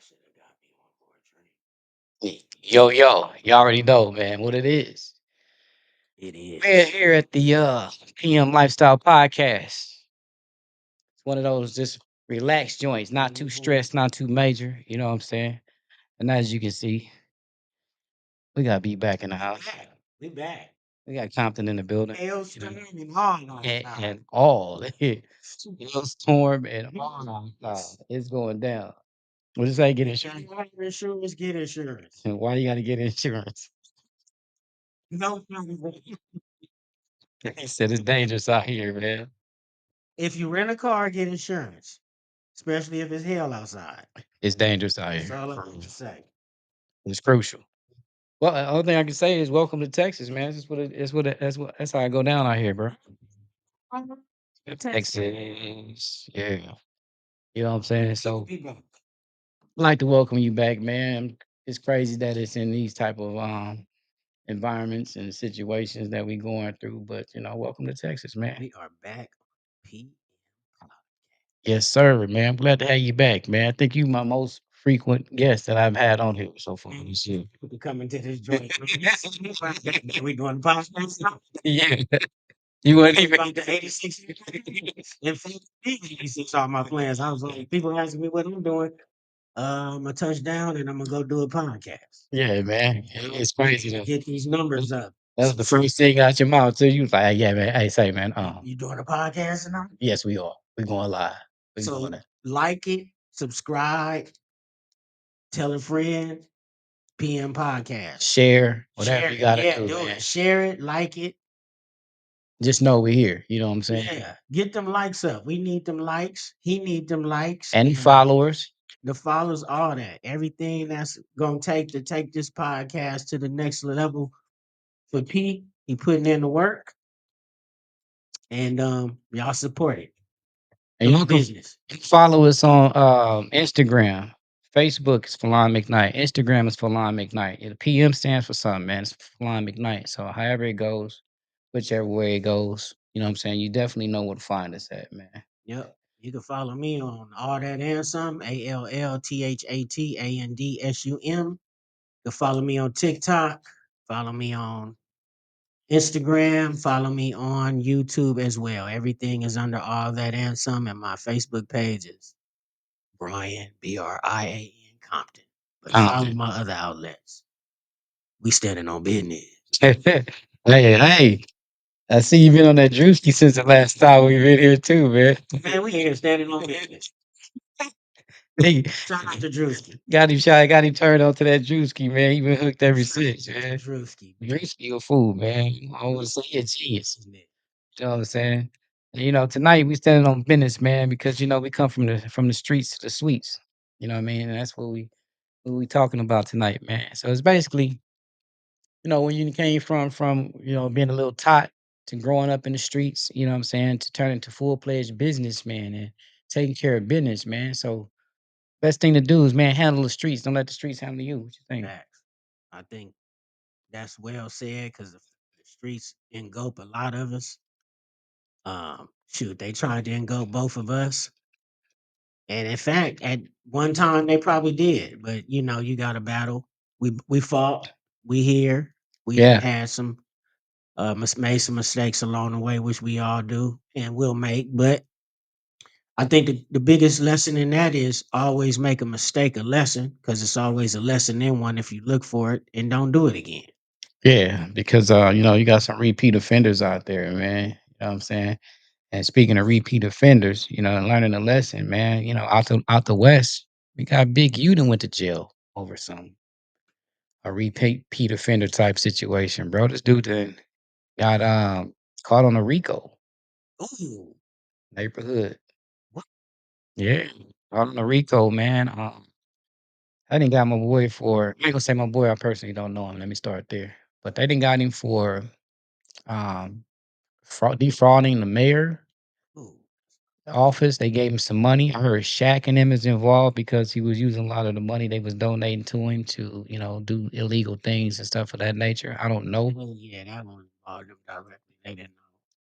should have got me one for a drink. Yo, yo, you already know, man, what it is. It We're is. here at the PM Lifestyle Podcast. It's one of those just relaxed joints, not too Mhm. stressed, not too major. You know what I'm saying? And as you can see, we got B back in the house. We back. We got Compton in the building. Hailstorm and all outside. And all storm and all it's going down. What does that get insurance? Insurance, get insurance. And why you gotta get insurance? No, He said it's dangerous out here, man. if you rent a car, get insurance, especially if it's hell outside. It's dangerous out That's here. all I want to say. It's crucial. Well, the only thing I can say is welcome to Texas, man. That's how I go down out here, bro. Texas. Texas, yeah. You know what I'm saying? So People. I'd like to welcome you back, man. It's crazy that it's in these type of environments and situations that we going through, but welcome to Texas, man. We are back. P. Yes, sir, man. I'm glad to have you back, man. I think you my most frequent guest that I've had on here so far this year. We coming to this joint. We doing the podcast now. Yeah, you weren't We even. about to 86. In fact, 86 are my plans. I was like, people asking me what I'm doing. I'm a touchdown and I'm gonna go do a podcast. Yeah, man. It's crazy though. Get these numbers up. That was the first thing out your mouth too. You was like, yeah, man. Hey, say, man. You doing a podcast and all? Yes, we are. We're going live. We're doing So it. like it, subscribe, tell a friend, PM podcast. Share whatever Share you it. gotta Yeah, do, do man. it. Share it, like it. Just know we're here. You know what I'm saying? Yeah. Get them likes up. We need them likes. He need them likes. Any And followers? the follows, all that. Everything that's gonna take this podcast to the next level for Pete. He putting in the work and y'all support it. And Come y'all to can business. follow us on Instagram. Facebook is Falon McKnight. Instagram is Falon McKnight. The PM stands for something, man. It's Falon McKnight. So however it goes, whichever way it goes, you know what I'm saying? You definitely know where to find us at, man. Yep. You can follow me on all that and some ALLTHATANDSUM. You can follow me on TikTok. Follow me on Instagram. Follow me on YouTube as well. Everything is under all that and some, and my Facebook page is Brian BRIAN Compton. But follow Compton. my other outlets. We standing on business. Hey, hey. I see you been on that Drewski since the last time we've been here too, man. Man, we here standing on business. Hey, Shout out to Drewski. got him turned on to that Drewski, man. He been hooked ever Shout since, out to man. Drewski. Drewski a fool, man. I want to say he a genius. Isn't it? You know what I'm saying? And, tonight we standing on business, man, because we come from the streets to the suites. You know what I mean? And that's what we talking about tonight, man. So it's basically, when you came from being a little tot to growing up in the streets, you know what I'm saying, to turn into full-fledged businessman and taking care of business, man. So best thing to do is, man, handle the streets. Don't let the streets handle you. What you think? Facts. I think that's well said because the streets engulf a lot of us. Shoot, they tried to engulf both of us. And in fact, at one time they probably did. But you got to battle. We fought. We here. We done Yeah. had some made some mistakes along the way, which we all do and will make. But I think the biggest lesson in that is always make a mistake a lesson because it's always a lesson in one if you look for it and don't do it again. Yeah, because you got some repeat offenders out there, man. You know what I'm saying? And speaking of repeat offenders, learning a lesson, man, out the west, we got Big U that went to jail over some a repeat offender type situation, bro. This dude then got caught on a RICO Ooh, neighborhood. what? Yeah. Caught on a RICO, man. I didn't got my boy for I ain't gonna say my boy, I personally don't know him. Let me start there. But they didn't got him for um defrauding the mayor Ooh, office. They gave him some money. I heard Shaq and him is involved because he was using a lot of the money they was donating to him to, do illegal things and stuff of that nature. I don't know. oh yeah, that one involved them directly. They didn't know.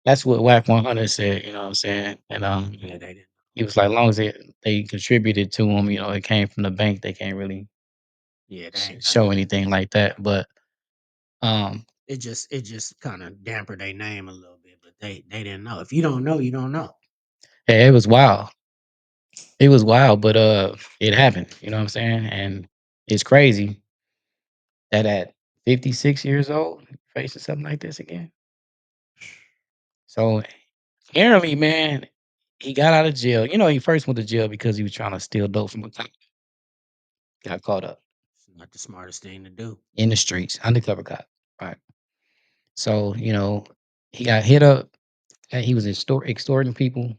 That's what Whack 100 said, you know what I'm saying? And Yeah, they didn't. He was like, long as they contributed to him, it came from the bank, they can't really Yeah, that ain't nothing. show anything like that. But um, It just kind of damper their name a little bit, but they didn't know. If you don't know, you don't know. yeah, it was wild. It was wild, but it happened. You know what I'm saying? And it's crazy that at 56 years old, facing something like this again. So apparently, man, he got out of jail. He first went to jail because he was trying to steal dope from a cop. Got caught up It's not the smartest thing to do. in the streets, undercover cop. Right. So, he got hit up and he was extorting people.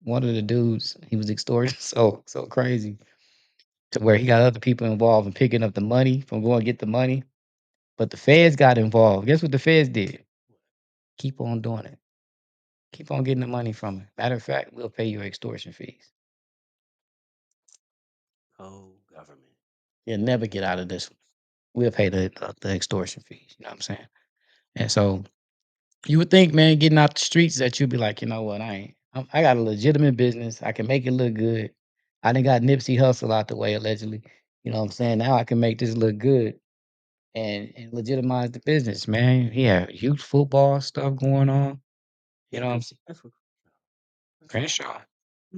One of the dudes he was extorting so crazy to where he got other people involved in picking up the money from going to get the money. But the feds got involved. Guess what the feds did? Keep on doing it. Keep on getting the money from it. Matter of fact, we'll pay your extortion fees. Cold government. You'll never get out of this one. We'll pay the extortion fees. You know what I'm saying? And so you would think, man, getting out the streets that you'd be like, you know what, I got a legitimate business. I can make it look good. I done got Nipsey Hustle out the way, allegedly. You know what I'm saying? Now I can make this look good and legitimize the business, man. He had youth football stuff going on. You Yeah, know what I'm saying? that's what. That's what. Crenshaw.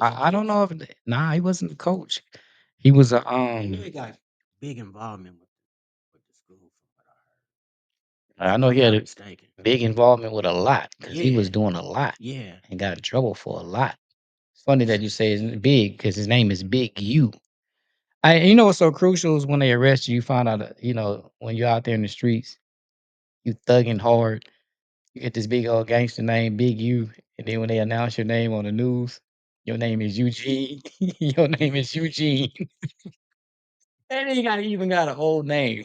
I don't know if nah, he wasn't the coach. He was a I knew he got big involvement with the school, from what I I heard. know If he I'm had not a mistaken. big involvement with a lot because he Yeah, was doing a lot yeah. and got in trouble for a lot. It's funny that you say it's big because his name is Big U. What's so crucial is when they arrest you, you find out that, when you're out there in the streets, you thugging hard, you get this big old gangster name, Big U, and then when they announce your name on the news, your name is Eugene. Your name is Eugene. And then you got even got an old name.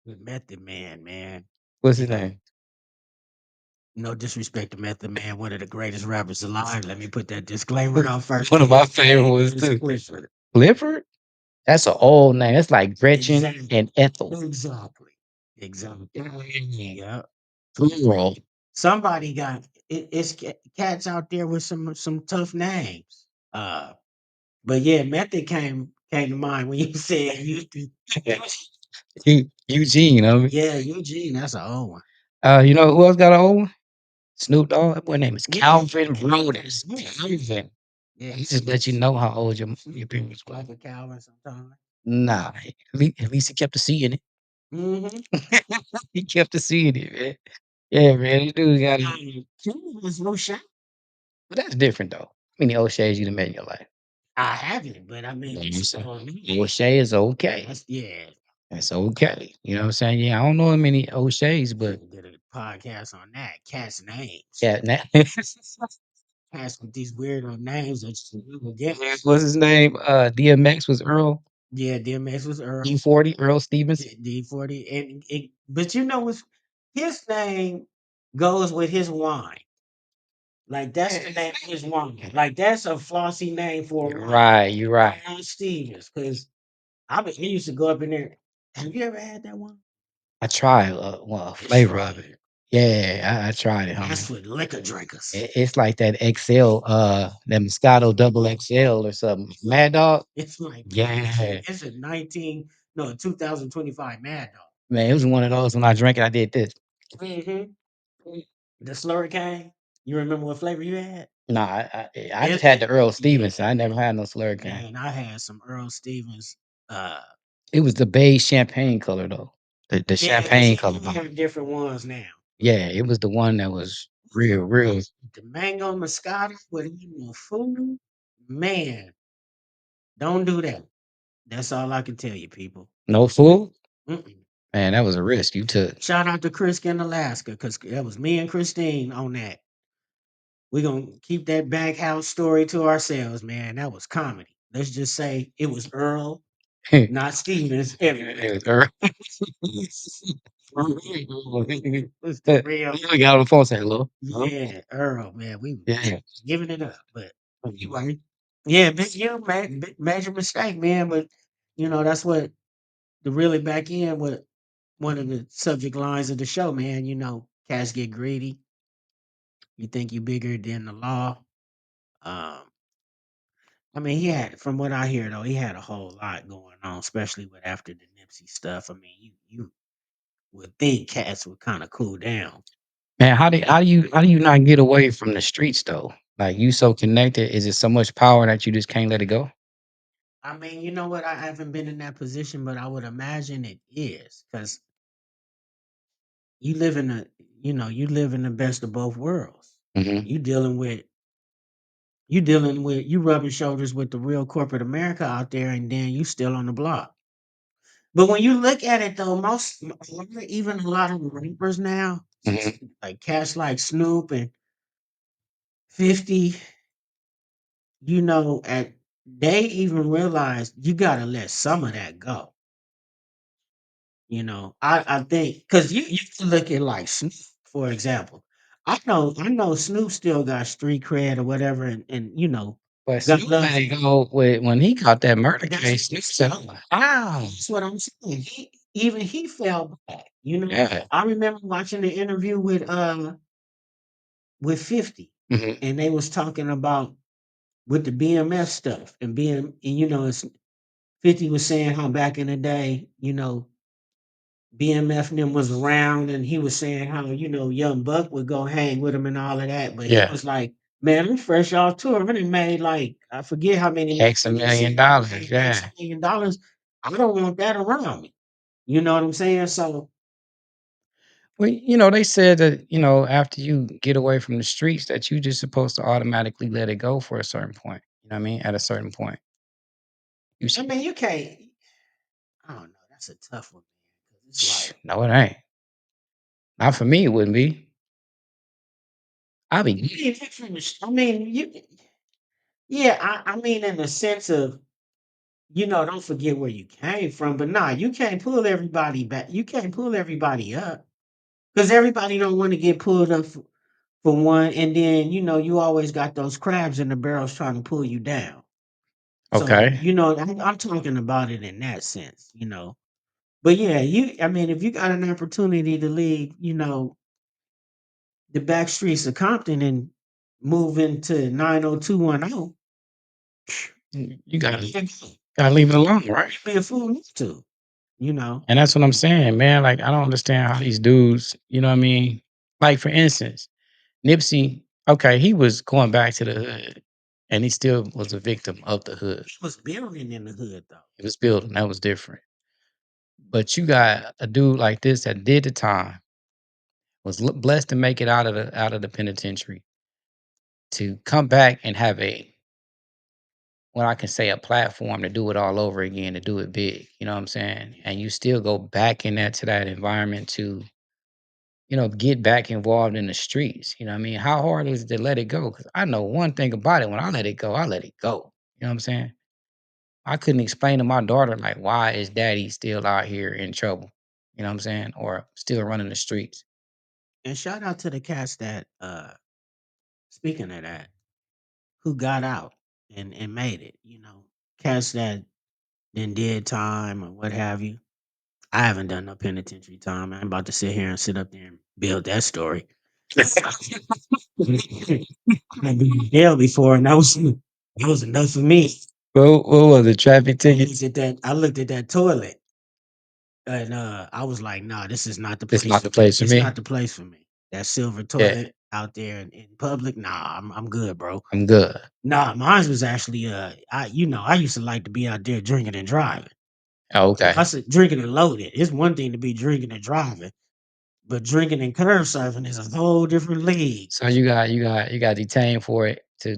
With Method Man, man. What's You his know, name? no disrespect to Method Man, one of the greatest rappers alive. Let me put that disclaimer out first. One of my His favorite name ones is too. Clifford. Clifford? That's an old name. That's like Gretchen Exactly. and Ethel. Exactly. Exactly. Yeah. Plural. Somebody got it's cats out there with some tough names. But yeah, Method came to mind when you said you. Eugene, Yeah, Eugene. That's an old one. You know who else got an old one? Snoop Dogg. That boy name is Yeah. Calvin Brothers. Yeah. Calvin. Yeah. He just let you know how old your parents were. Like a Calvin sometimes. Nah, at least he kept the C in it. Mm-hmm. He kept the C in it, man. Yeah, man. This dude got it. Was no shot. But that's different though. How many O'Shea's you done met in your life? I haven't, but I mean, Yeah, you it's said on me. O'Shea is okay. Yeah. That's okay. You know what I'm saying? Yeah, I don't know many O'Shea's, but Should did a podcast on that. Cats names. yeah, Cats with these weirdo names that you will get. what's his name? DMX was Earl Yeah, DMX was Earl. E40, Earl Stevens. D40. But you know what's his name goes with his wine. Like that's the name of his wine. Like that's a flossy name for a You're wine. right. You're right. Earl Stevens. Because he used to go up in there. Have you ever had that one? I tried a You should flavor have of it. it. Yeah, I tried it, That's homie. for liquor drinkers. It's like that XL, that Moscato double XL or something. Mad Dog. It's like Yeah, it's a 2025 Mad Dog. man, it was one of those when I drank it. I did this. Hmm. The Slurricane. You remember what flavor you had? Nah, I just had It the Earl yeah, Stevens. I never had no Slurricane. man, I had some Earl Stevens. Uh It was the beige champagne color though. The yeah, because champagne he color. have different ones now. Yeah, it was the one that was real. The mango Moscato with even food. Man, don't do that. That's all I can tell you, people. No fool? Mm-mm. Man, that was a risk you took. Shout out to Chris in Alaska, because that was me and Christine on that. We're gonna keep that back house story to ourselves, man. That was comedy. Let's just say it was Earl, not Stevens, everywhere. It's the real. You got on the phone saying hello. Huh? Yeah, Earl, man. We Yeah. giving it up. But anyway. Yeah, big you, man. Major mistake, man. But that's what the really back end with one of the subject lines of the show, man. Cats get greedy. You think you bigger than the law. Um, I mean, he had, from what I hear though, he had a whole lot going on, especially with after the Nipsey stuff. I mean, you would think cats would kind of cool down. Man, how do you not get away from the streets though? Like you so connected, is it so much power that you just can't let it go? I mean, you know what? I haven't been in that position, but I would imagine it is because you live in a, you live in the best of both worlds. Hmm. You dealing with, you rubbing shoulders with the real corporate America out there, and then you still on the block. But when you look at it though, even a lot of the rappers now, Hmm. like cats like Snoop and 50, at they even realize you gotta let some of that go. I think because you can look at like Snoop, for example. I know Snoop still got street cred or whatever, and But got Snoop love. let it go with when he caught that murder That's case. Snoop said, "Oh, wow, that's what I'm saying. He fell back. yeah, I remember watching the interview with 50, hmm, and they was talking about with the BMF stuff and being, and it's 50 was saying how back in the day, BMF and them was around, and he was saying how, Young Buck would go hang with him and all of that. But he yeah, was like, man, I'm fresh off tour. I done made like, I forget how many X a million he million said, dollars, made X yeah." $1 million. I don't want that around me. You know what I'm saying? So, Well, they said that, after you get away from the streets, that you just supposed to automatically let it go for a certain point. You know what I mean? At a certain point. You I see, mean, you can't, I don't know. That's a tough one, man. 'Cause it's like, no, it ain't. Not for me, it wouldn't be. I'll be I mean, I mean, yeah, I mean, in the sense of, don't forget where you came from, but nah, you can't pull everybody back. You can't pull everybody up because everybody don't want to get pulled up for one, and then you always got those crabs in the barrels trying to pull you down. So okay. I'm talking about it in that sense. But yeah, I mean, if you got an opportunity to leave, the back streets of Compton and move into 90210, You gotta leave it alone, right? you'd be a fool not to, you know. And that's what I'm saying, man. Like, I don't understand how these dudes, you know what I mean? Like, for instance, Nipsey, okay, he was going back to the hood and he still was a victim of the hood. He was building in the hood though. He was building, that was different. But you got a dude like this that did the time, was blessed to make it out of the penitentiary, to come back and have what I can say, a platform to do it all over again, to do it big. You know what I'm saying? And you still go back in that to that environment to, get back involved in the streets. You know what I mean? How hard is it to let it go? Because I know one thing about it. When I let it go, I let it go. You know what I'm saying? I couldn't explain to my daughter, like, why is daddy still out here in trouble? You know what I'm saying? Or still running the streets. And shout out to the cats that speaking of that, who got out and made it, cats that then did time or what have you. I haven't done no penitentiary time. I'm about to sit here and sit up there and build that story. I've been in jail before, and that was enough for me. What was it? Traffic tickets? I looked at that toilet, and I was like, "Nah, this is not the It's place not for the me. place for It's not me. the place for me." That silver Yeah, toilet out there in public, nah, I'm good, bro. I'm good. Nah, mine was actually I used to like to be out there drinking and driving. Oh, okay. I said drinking and loaded. It's one thing to be drinking and driving, but drinking and curve surfing is a whole different league. So you got detained for it to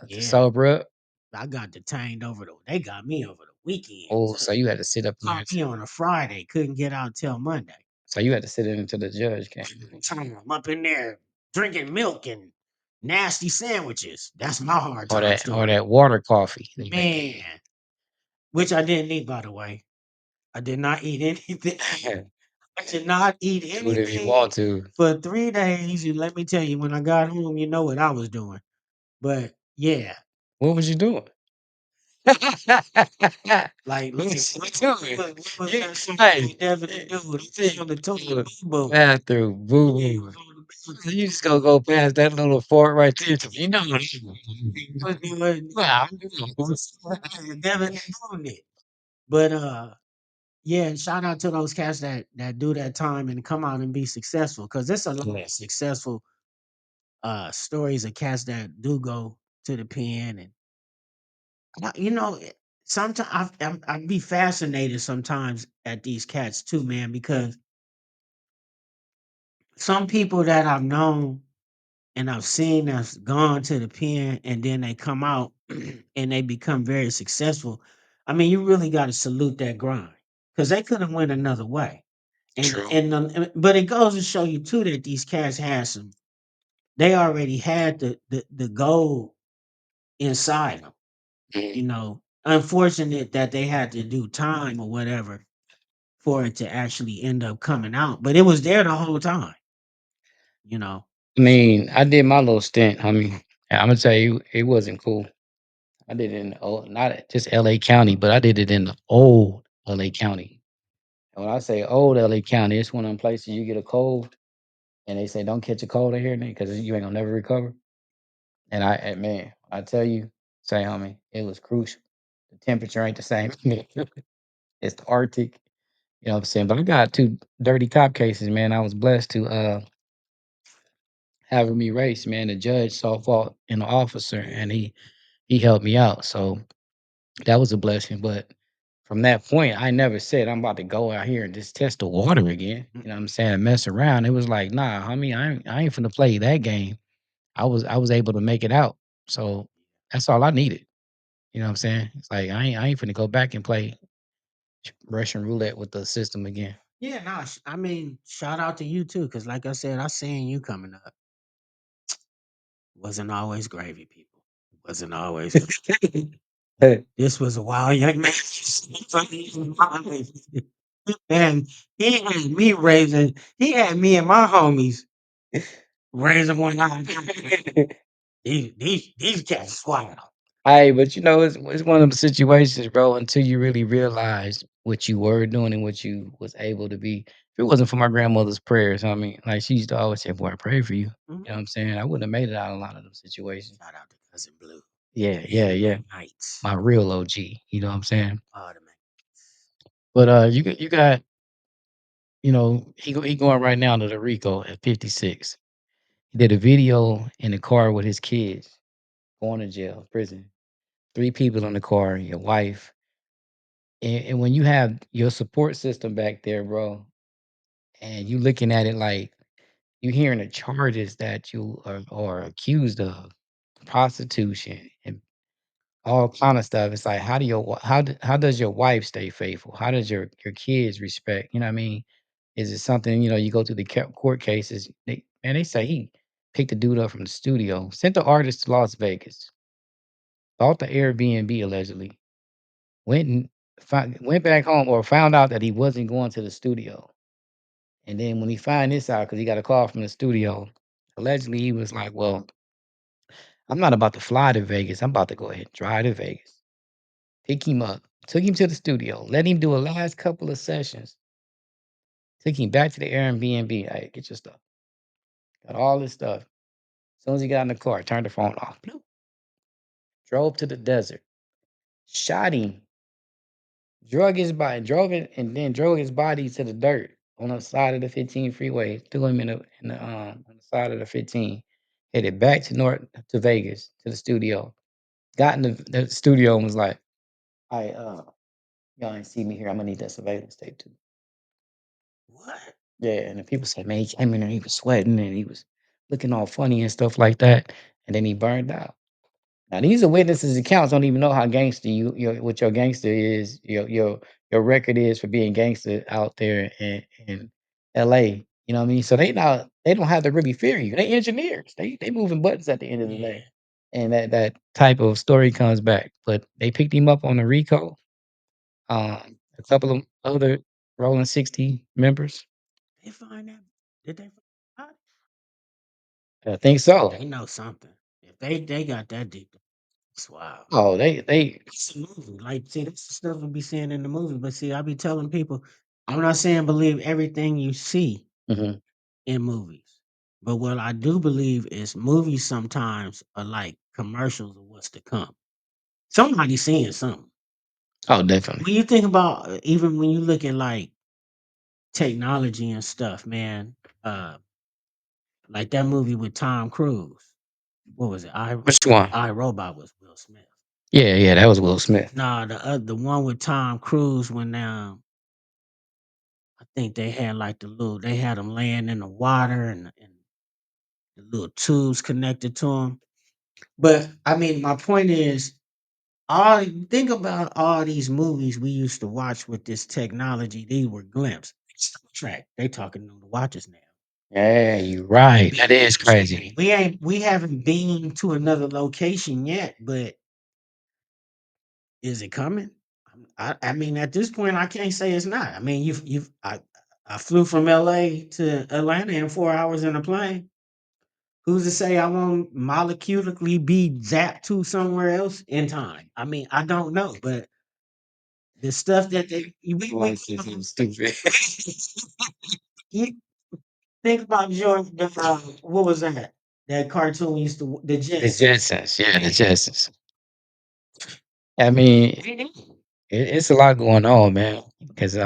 Yeah, sober up. I got detained they got me over the weekend Oh, too. so you had to sit up there. Caught me on a Friday, couldn't get out till Monday. So you had to sit in until the judge came. I'm up in there drinking milk and nasty sandwiches. That's my hard Or time or story. that water coffee that they gave Man, which I didn't eat, by the way. I did not eat anything. you. I did not eat Do it if you anything want to. for 3 days. And let me tell you, when I got home, you know what I was doing. But yeah, What was you doing? like, What look, was you doing? what was You, that song hey, with Devin and Dude? I was on the toilet, boo boo. bathroom, boo boo. You just gonna go past that little fort right there. You know what? Well, Never known it. But yeah, shout out to those cats that do that time and come out and be successful. Cause there's a lot of successful stories of cats that do go to the pen and you know, sometimes I'd be fascinated sometimes at these cats too, man, because some people that I've known and I've seen that's gone to the pen and then they come out and they become very successful. I mean, you really got to salute that grind because they could have went another way. true. But it goes to show you too that these cats had some. They already had the goal inside them. Mhm. You know, unfortunate that they had to do time or whatever for it to actually end up coming out, but it was there the whole time. You know. I mean, I did my little stint. I mean, I'm gonna tell you, it wasn't cool. I did it in the old, not just LA County, but I did it in the old LA County. And when I say old LA County, it's one of them places you get a cold and they say don't catch a cold in here because you ain't gonna never recover. And man, I tell you, say homie, it was crucial. The temperature ain't the same. It's the Arctic. You know what I'm saying? But I got two dirty cop cases, man. I was blessed to have me race, man. The judge saw fault in the officer and he helped me out. So that was a blessing. But from that point, I never said I'm about to go out here and just test the water again. You know what I'm saying? And mess around. It was like, nah, homie, I ain't finna play that game. I was able to make it out. So that's all I needed. You know what I'm saying? It's like I ain't finna go back and play Russian roulette with the system again. Yeah, nah, I mean, shout out to you too, because like I said, I seen you coming up. Wasn't always gravy, people. Wasn't always gravy. This was a wild young man. And he had me raising, he had me and my homies raising one eye. These cats wild. Hey, but you know, it's one of the situations, bro, until you really realize what you were doing and what you was able to be. If it wasn't for my grandmother's prayers, I mean, like she used to always say, "Boy, I pray for you." You know what Mhm. I'm saying? I wouldn't have made it out of a lot of them situations. Shout out to Cousin Blue. Yeah, yeah, And yeah. Nights. My real OG. You know what I'm saying? Oh, the man. But you got he going right now to the Rico at 56. He did a video in the car with his kids going to jail, prison. Three people in the car, your wife. And when you have your support system back there, bro, and you looking at it like you hearing the charges that you are accused of, prostitution and all kind of stuff. It's like how do your how does your wife stay faithful? How does your kids respect? You know what I mean? Is it something you go through the court cases? They say he picked the dude up from the studio, sent the artist to Las Vegas, bought the Airbnb allegedly, went back home or found out that he wasn't going to the studio. And then when he find this out, because he got a call from the studio, allegedly he was like, "Well, I'm not about to fly to Vegas. I'm about to go ahead and drive to Vegas." Pick him up, took him to the studio, let him do a last couple of sessions, took him back to the Airbnb. Hey, get your stuff. Got all this stuff. As soon as he got in the car, turned the phone off. Bloop. Drove to the desert, shot him, drove it, and then drove his body to the dirt on the side of the 15 freeway. Threw him on the side of the 15. Headed back to Vegas to the studio. Got in the studio and was like, "I y'all ain't see me here. I'm gonna need that surveillance tape too." What? Yeah, and the people said, "Man, he came in there, he was sweating and he was looking all funny and stuff like that." And then he burned out. Now these are witnesses' accounts. Don't even know how gangster what your gangster is, your record is for being gangster out there in LA. You know what I mean? So they don't have to really fear you. They engineers. They moving buttons at the end of the Yeah. day. And that type of story comes back. But they picked him up on the RICO. A couple of other Rolling 60 members. They find that? Did they find? I think so. They know something. If they got that deep, that's wild. Oh, they It's a movie. Like, see, that's the stuff we be seeing in the movie. But see, I be telling people, I'm not saying believe everything you see mhm. in movies. But what I do believe is movies sometimes are like commercials of what's to come. Somebody's seeing something. Oh, definitely. When you think about even when you look at like technology and stuff, man, uh, like that movie with Tom Cruise. What was it? Which one? I Robot was Will Smith. Yeah, yeah, that was Will Smith. Nah, the one with Tom Cruise when I think they had like they had him laying in the water and the little tubes connected to him. But I mean, my point is, all think about all these movies we used to watch with this technology. These were glimpses. Star Trek, they talking on the watches now. Yeah, you're right. That is crazy. We haven't been to another location yet, but is it coming? I mean, at this point, I can't say it's not. I mean, I flew from LA to Atlanta in 4 hours in a plane. Who's to say I won't molecularly be zapped to somewhere else in time? I mean, I don't know, but the stuff that Stupid. you think about George, what was that? That cartoon we used to, the The Jets. Jetsons, yeah, the Jetsons. I mean, it's a lot going on, man. Because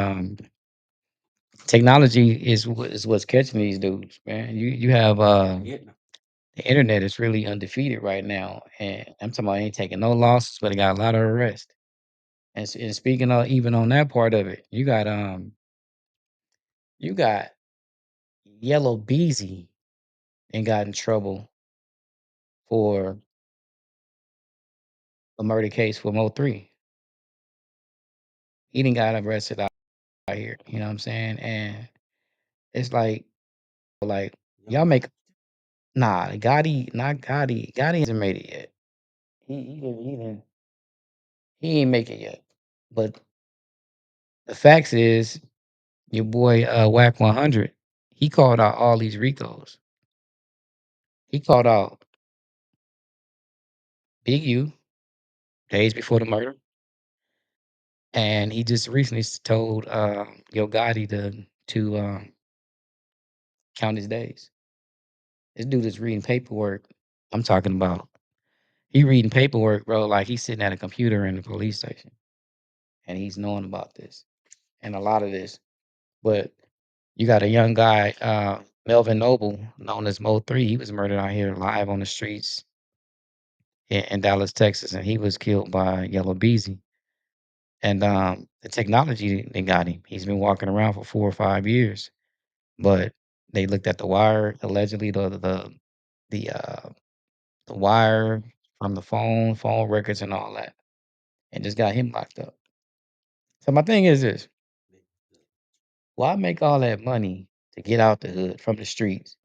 technology is what's catching these dudes, man. You have Yeah. the internet is really undefeated right now, and I'm talking about ain't taking no losses, but it got a lot of arrests. And speaking of even on that part of it, you got Yellow Beezy and got in trouble for a murder case for Mo3. He didn't got arrested out here. You know what I'm saying? And it's like y'all make nah Gotti, not Gotti. Gotti hasn't made it yet. He ain't make it yet. But the facts is your boy Whack 100. He called out all these Ricos. He called out Big U days before the murder, and he just recently told Yo Gotti to count his days. This dude is reading paperwork. I'm talking about he reading paperwork, bro. Like he's sitting at a computer in the police station, and he's knowing about this and a lot of this. But you got a young guy, Melvin Noble, known as Mo3. He was murdered out here live on the streets in Dallas, Texas, and he was killed by Yellow Beezy. And the technology they got him. He's been walking around for 4 or 5 years, but they looked at the wire, allegedly the the wire from the phone records, and all that, and just got him locked up. So my thing is this: why make all that money to get out the hood from the streets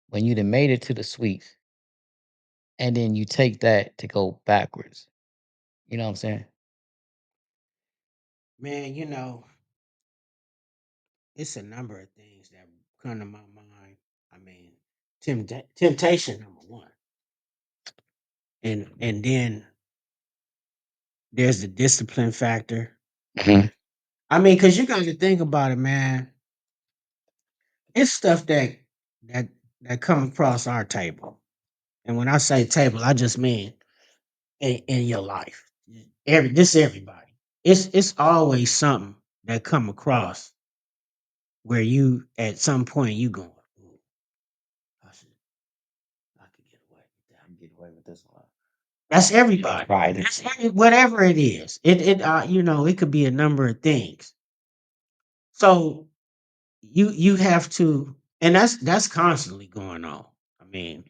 when you done made it to the suites, and then you take that to go backwards? You know what I'm saying? Man, it's a number of things that come to my mind. I mean, temptation number one, and then there's the discipline factor. Hmm. I mean, because you got to think about it, man. It's stuff that that come across our table, and when I say table, I just mean in your life. Everybody. It's always something that come across where you at some point you going, "Ooh, I should I could get away with that. I can get away with this one." That's everybody. Right. Whatever it is. It could be a number of things. So you have to, and that's constantly going on. I mean,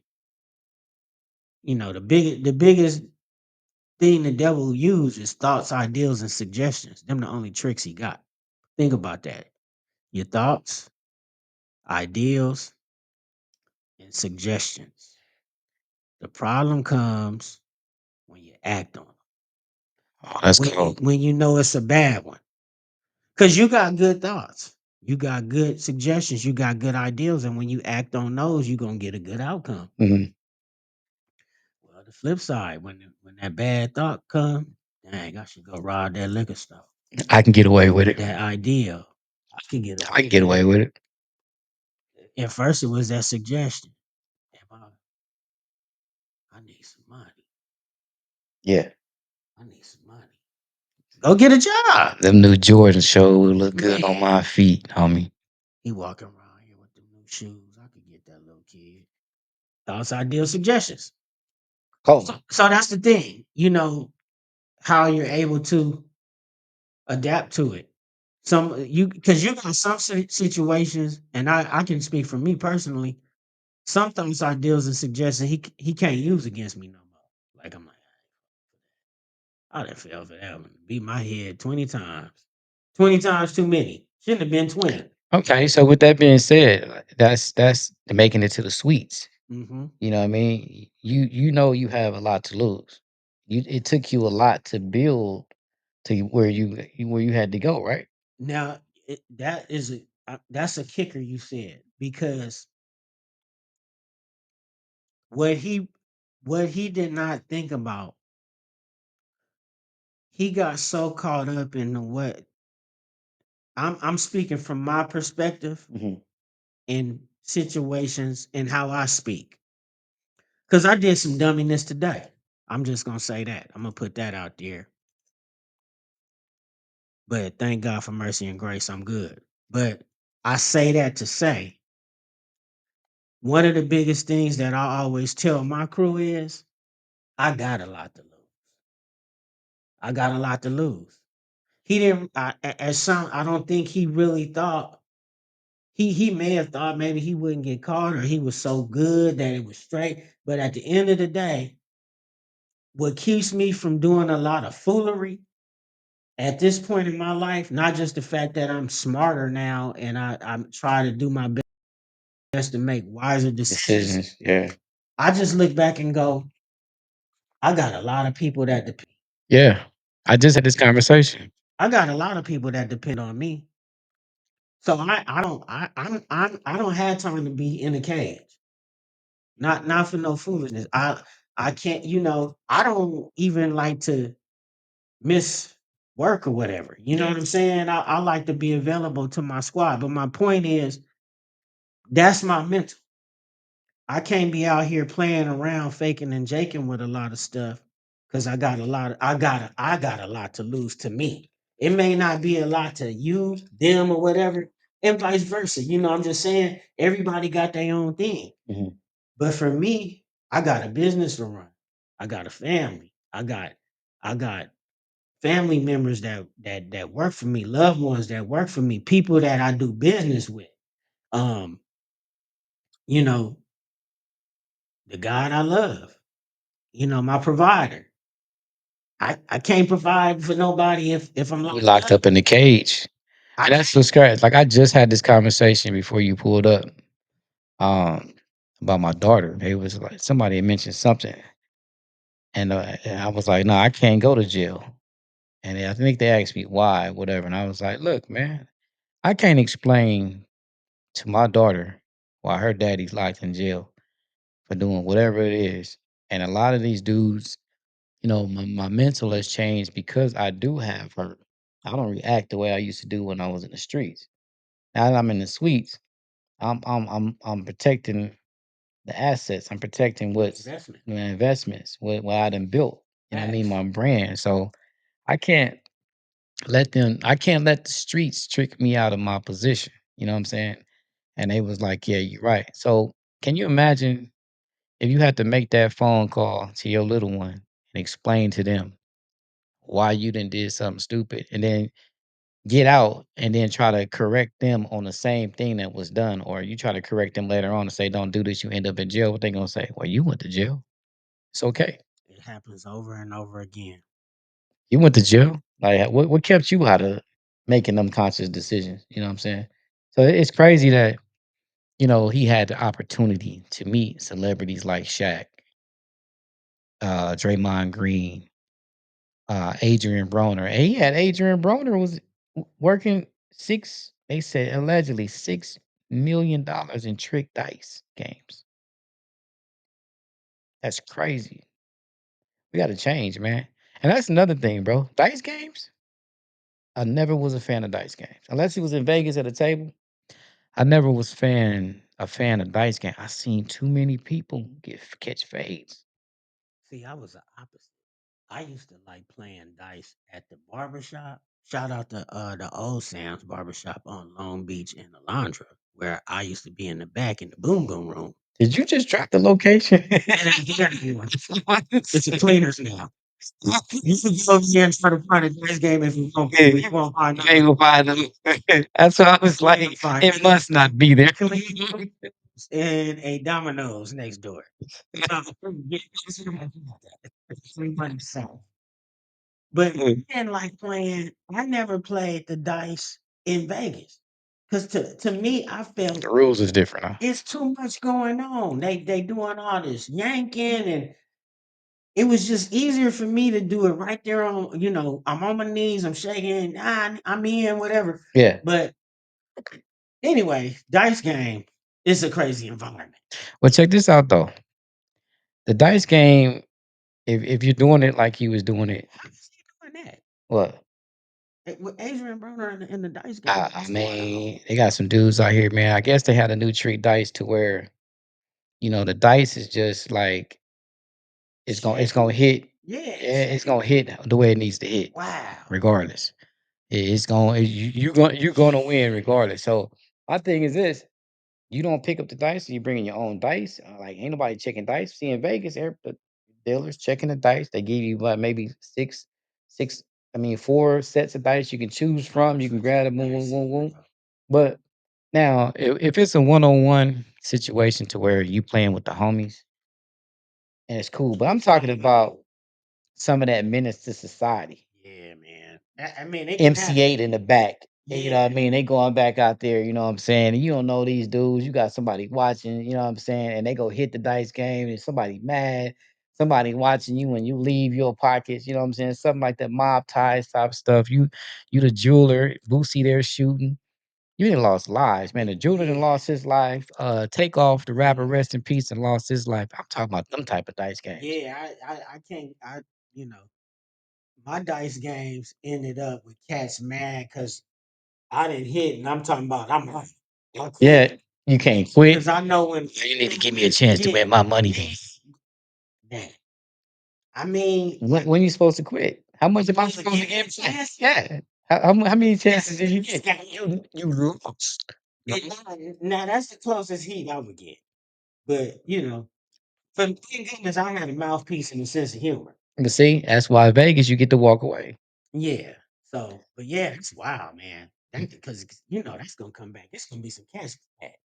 the biggest thing the devil uses is thoughts, ideals, and suggestions. Them the only tricks he got. Think about that. Your thoughts, ideals, and suggestions. The problem comes when you act on them. Oh, that's When you cold. when you know it's a bad one. Because you got good thoughts. You got good suggestions. You got good ideals. And when you act on those, you're gonna get a good outcome. Hmm. Well, the flip side, when that bad thought come, dang, I should go rob that liquor store. I can get away with it. That ideal, I can get I away can with get away with it. At first, it was that suggestion. Damn, I need some money. Yeah. I need some money. Go get a job, Them new Jordan show will look good on man. my feet, homie. He walking around here with them new shoes. I could get that little kid. Thoughts, ideal suggestions. Oh, So that's the thing. How you're able to adapt to it. Some you because you got some situations, and I can speak for me personally. Some thoughts, ideals, and suggestions he can't use against me no more. Like I'm like, I done fell for that one. Beat my head 20 times. 20 times too many. Shouldn't have been 20. okay. So with that being said, that's making it to the suites. Hmm. You know what I mean? You know you have a lot to lose. It took you a lot to build to where you had to go, right? Now that's a kicker you said because what he what he did not think about, he got so caught up in what I'm speaking from my perspective Hmm. in situations and how I speak. Because I did some dumminess today. I'm just gonna say that. I'm gonna put that out there. But thank God for mercy and grace, I'm good. But I say that to say one of the biggest things that I always tell my crew is I got a lot to lose. I got a lot to lose. He didn't as some I don't think he really thought he may have thought maybe he wouldn't get caught or he was so good that it was straight. But at the end of the day, what keeps me from doing a lot of foolery at this point in my life, not just the fact that I'm smarter now and I'm trying to do my best to make wiser decisions. Decisions. Yeah. I just look back and go, I got a lot of people that depend. Yeah. I just had this conversation. I got a lot of people that depend on me. So I don't I don't have time to be in a cage. Not for no foolishness. I can't, I don't even like to miss work or whatever. You know what I'm saying? I like to be available to my squad. But my point is, that's my mental. I can't be out here playing around, faking and jaking with a lot of stuff because I got a lot to lose to me. It may not be a lot to you, them, or whatever, and vice versa. I'm just saying everybody got their own thing. Mhm. But for me, I got a business to run. I got a family. I got family members that work for me, loved ones that work for me, people that I do business with. Um, you know, the God I love, my provider. I can't provide for nobody if I'm You locked locked up. up in the cage. I And that's can't. what's crazy. Like I just had this conversation before you pulled up. Um about my daughter. It was like somebody had mentioned something. And I was like, no, I can't go to jail. And I think they asked me why, whatever. And I was like, look, man, I can't explain to my daughter why her daddy's locked in jail for doing whatever it is. And a lot of these dudes, my mental has changed because I do have her. I don't react the way I used to do when I was in the streets. Now that I'm in the suites, I'm protecting the assets. I'm protecting what's Investment. my investments, what I done built. You know what I mean? Facts. My brand. So I can't I can't let the streets trick me out of my position. You know what I'm saying? And they was like, yeah, you're right. So can you imagine if you had to make that phone call to your little one and explain to them why you done did something stupid and then get out and then try to correct them on the same thing that was done, or you try to correct them later on and say, don't do this, you end up in jail. What they gonna say? Well, you went to jail. It's okay. It happens over and over again. You went to jail. Like what kept you out of making them conscious decisions? You know what I'm saying? So it's crazy that, he had the opportunity to meet celebrities like Shaq, Draymond Green, Adrian Broner. And he had Adrian Broner was working they said allegedly $6 million in trick dice games. That's crazy. We got to change, man. And that's another thing, bro. Dice games. I never was a fan of dice games unless it was in Vegas at a table. I never was fan a fan of dice game. I seen too many people catch fades. See, I was the opposite. I used to like playing dice at the barbershop. Shout out to the old Sam's barbershop on Long Beach in Alondra, where I used to be in the back in the boom boom room. Did you just drop the location? And I did everyone. It's a cleaners now. You can go over there and try to find a dice game if you won't, Yeah, you won't find you ain't nothing. gonna find them. That's why I was You ain't gonna like, find it must not be there. cleaners and a Domino's next door. Uh, yeah, that's what I did. It's 3 money south. But I didn't like playing. I never played the dice in Vegas because to me, I felt The rules is different, huh? it's too much going on. They doing all this yanking, and it was just easier for me to do it right there on. I'm on my knees, I'm shaking, I'm in, whatever. Yeah. But anyway, dice game is a crazy environment. Well, check this out though. The dice game, if you're doing it like he was doing it, How is he doing that? what? With Adrian Broner in the dice game, I what's going on? mean, they got some dudes out here, man. I guess they had a new treat dice to where the dice is just like it's gonna Shaking? hit. Yeah, it's Yeah, it's shaking. gonna hit the way it needs to hit, Wow. regardless. It's gonna you're gonna win regardless. So my thing is this: you don't pick up the dice, you bringing your own dice. Like ain't nobody checking dice. See in Vegas, the dealers checking the dice. They give you what maybe six. I mean 4 sets of dice you can choose from. You can grab them, boom, boom, boom, boom. But now, if it's a one-on-one situation to where you playing with the homies and it's cool, but I'm talking about some of that menace to society. Yeah, man. I mean, it can happen. MC8 in the back. And you know what I Yeah. mean? They going back out there, you know what I'm saying? And you don't know these dudes. You got somebody watching, you know what I'm saying? And they go hit the dice game and somebody mad. Somebody watching you when you leave your pockets, you know what I'm saying? Something like that mob ties type stuff. You the jeweler, Boosie there shooting. You didn't lost lives, man. The jeweler done Yeah. lost his life. Take off the rapper, rest in peace, and lost his life. I'm talking about them type of dice games. Yeah. I can't. You know, my dice games ended up with cats mad because I didn't hit, and I'm talking about I quit Yeah, you can't quit. because I know when. You need to give me a chance to Yeah. win my money then. Damn. I mean, When you supposed to quit? How much am I supposed to supposed to give me a get back? chance. Yeah. How many chances did you get? You lost. No. Now that's the closest heat I would get. But for thank goodness I had a mouthpiece and a sense of humor. But see, that's why Vegas you get to walk away. Yeah. So, but yeah, it's wild, man. That because that's gonna come back. It's gonna be some cash back.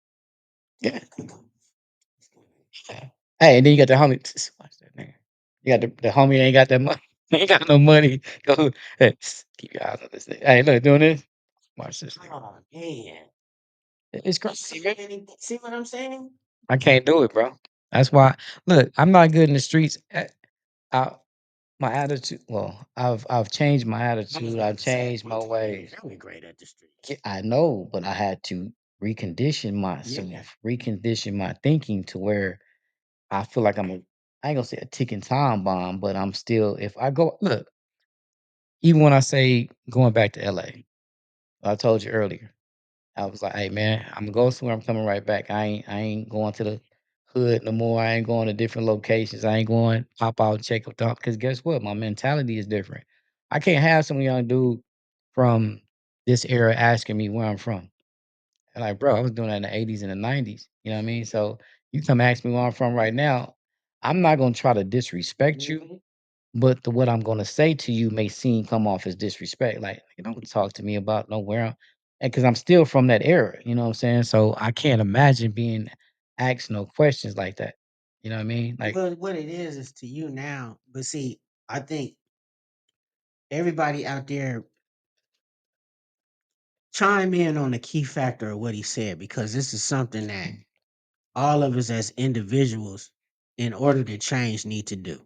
Yeah. It's gonna- Yeah. Hey, and then you got the homie. Watch that nigga. You got the homie ain't got that money. Ain't got no money. Go hey, keep your eyes on this thing. Hey, look, doing this. Watch this thing. Oh man. It's crazy, man. See what I'm saying? I can't do it, bro. That's why. Look, I'm not good in the streets. I, my attitude. Well, I've changed my I was attitude. about I've to say changed my one time you ways. were really great at the Yeah, streets. I know, but I had to recondition Yeah. myself, recondition my thinking to where I feel like I ain't gonna say a ticking time bomb, but I'm still, if I go, look, even when I say going back to LA, I told you earlier, I was like, hey man, I'm gonna go somewhere, I'm coming right back. I ain't going to the hood no more. I ain't going to different locations. I ain't going pop out, check up because guess what? My mentality is different. I can't have some young dude from this era asking me where I'm from. And like, bro, I was doing that in the '80s and the '90s. You know what I mean? So you come ask me where I'm from right now. I'm not gonna try to disrespect you, Mhm. but what I'm gonna say to you may seem come off as disrespect. Like, you don't talk to me about nowhere. And because I'm still from that era, you know what I'm saying? So I can't imagine being asked no questions like that. You know what I mean? Like, Well, what it is to you now. But see, I think everybody out there chime in on the key factor of what he said because this is something that all of us as individuals, in order to change, need to do.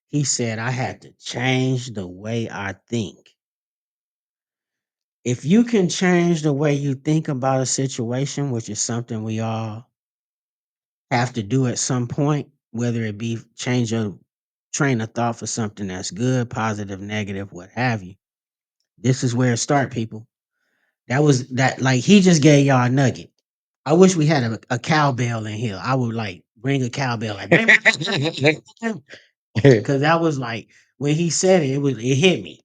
He said, I had to change the way I think. If you can change the way you think about a situation, which is something we all have to do at some point, whether it be change your train of thought for something that's good, positive, negative, what have you. This is where it start, people. That was that like he just gave y'all a nugget. I wish we had a cowbell in here. I would like ring a cowbell like because that was like when he said it, it hit me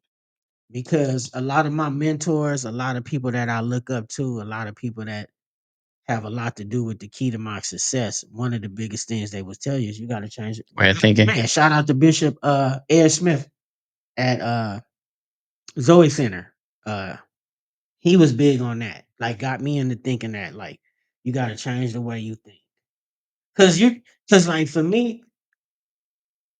because a lot of my mentors, a lot of people that I look up to, a lot of people that have a lot to do with the key to my success. One of the biggest things they would tell you is you got to change it. We're thinking. Man, shout out to Bishop Ed Smith at Zoe Center. Uh he was big on that. Like got me into thinking that like you got to change the way you think. Cuz like for me,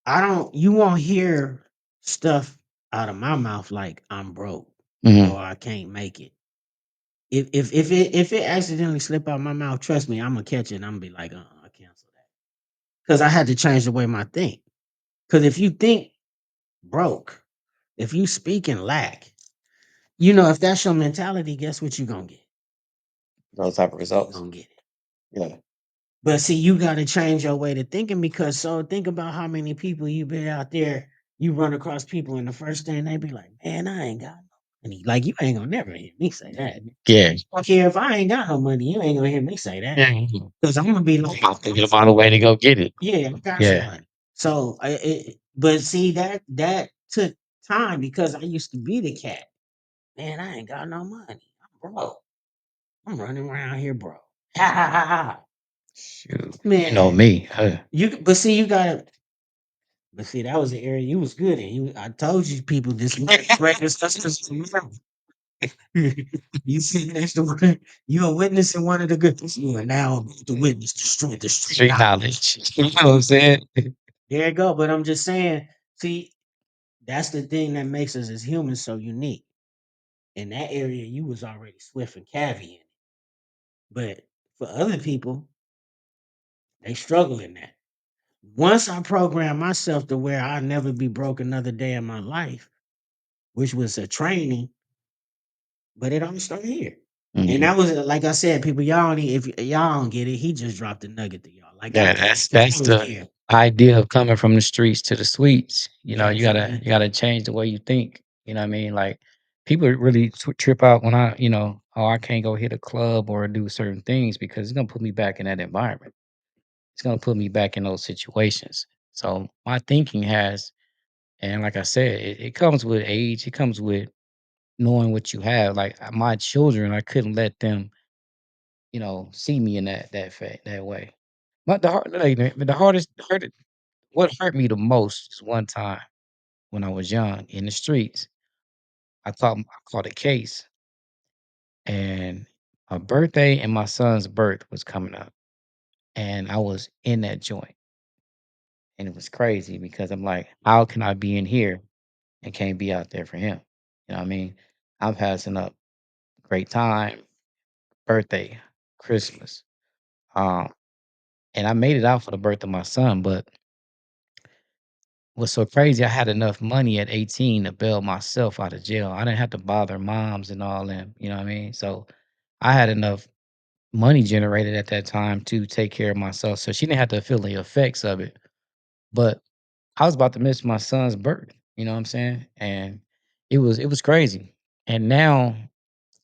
I don't you won't hear stuff out of my mouth like I'm broke Mhm. or I can't make it. If it accidentally slip out my mouth, trust me, I'm gonna catch it and I'm gonna be like, I cancel that. Because I had to change the way my think. Because if you think broke, if you speak in lack, if that's your mentality, guess what you're gonna get? Those type of You're results. gonna get it. Yeah. But see, you gotta change your way to thinking because so think about how many people you been out there, you run across people and the first thing they be like, man, I ain't got no money. Like you ain't gonna never hear me say that. Yeah. I don't care if I ain't got no money, you ain't gonna hear me say that. Yeah. Because I'm gonna be like, I'm thinking about a way to go get it. yeah, I got some Yeah. money. So, but see that took time because I used to be the cat. Man, I ain't got no money. I'm broke. I'm running around here broke. Ha ha ha ha. Shoot. You know Man, me. Huh? but see, you gotta. But see, that was the area you was good in. I told you people this greatest success. You see, that's the one. You a witness in one of the good. You are now about to witness the street Street knowledge. knowledge. You know what I'm saying? There you go. But I'm just saying. See, that's the thing that makes us as humans so unique. In that area, you was already swift and savvy in it. But for other people, they struggle in that. Once I programmed myself to where I'll never be broke another day in my life, which was a training, but it all started here. And Mhm. that was like I said, people, y'all don't if y'all don't get it, he just dropped a nugget to y'all. Like I Yeah, get it, that's because I that's was the there. idea of coming from the streets to the suites. You You know, gotta you gotta change. you gotta change the way you think. You know what I mean? Like people really trip out when oh, I can't go hit a club or do certain things because it's gonna put me back in that environment. It's gonna put me back in those situations. So my thinking has, and like I said, it comes with age. It comes with knowing what you have. Like my children, I couldn't let them, see me in that way. But the hardest what hurt me the most is one time when I was young in the streets. I caught a case, and my birthday and my son's birth was coming up, and I was in that joint, and it was crazy because I'm like, how can I be in here and can't be out there for him? You know what I mean? I'm passing up great time, birthday, Christmas, um, and I made it out for the birth of my son, but what's so crazy, I had enough money at 18 to bail myself out of jail. I didn't have to bother moms and all them, you know what I mean? So I had enough money generated at that time to take care of myself. So she didn't have to feel the effects of it. But I was about to miss my son's birth, you know what I'm saying? And it was crazy. And now,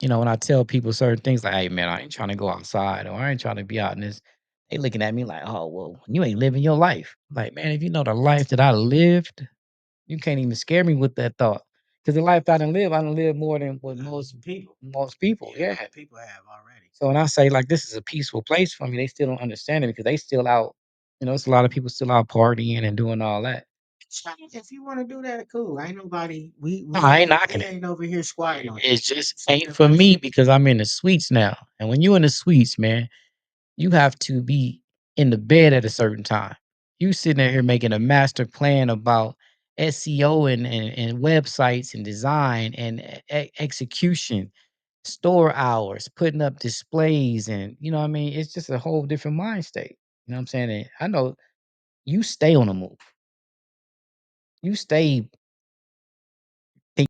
when I tell people certain things like, hey man, I ain't trying to go outside or I ain't trying to be out in this, they looking at me like, oh well, you ain't living your life. Like, man, if you know the life that I lived, you can't even scare me with that thought. Because the life I done live more than what most People. most people. Yeah, Yeah. people have already. So when I say like this is a peaceful place for me, they still don't understand it because they still out. It's a lot of people still out partying and doing all that. If you want to do that, cool. Ain't nobody. We No, we I ain't ain't knocking we it. ain't over here squatting on It you. just ain't for me because I'm in the suites now. And when you in the suites, man, you have to be in the bed at a certain time. You sitting there here making a master plan about SEO and websites and design and execution, store hours, putting up displays, and you know what I mean? It's just a whole different mind state. You know what I'm saying? And I know you stay on the move. You stay thinking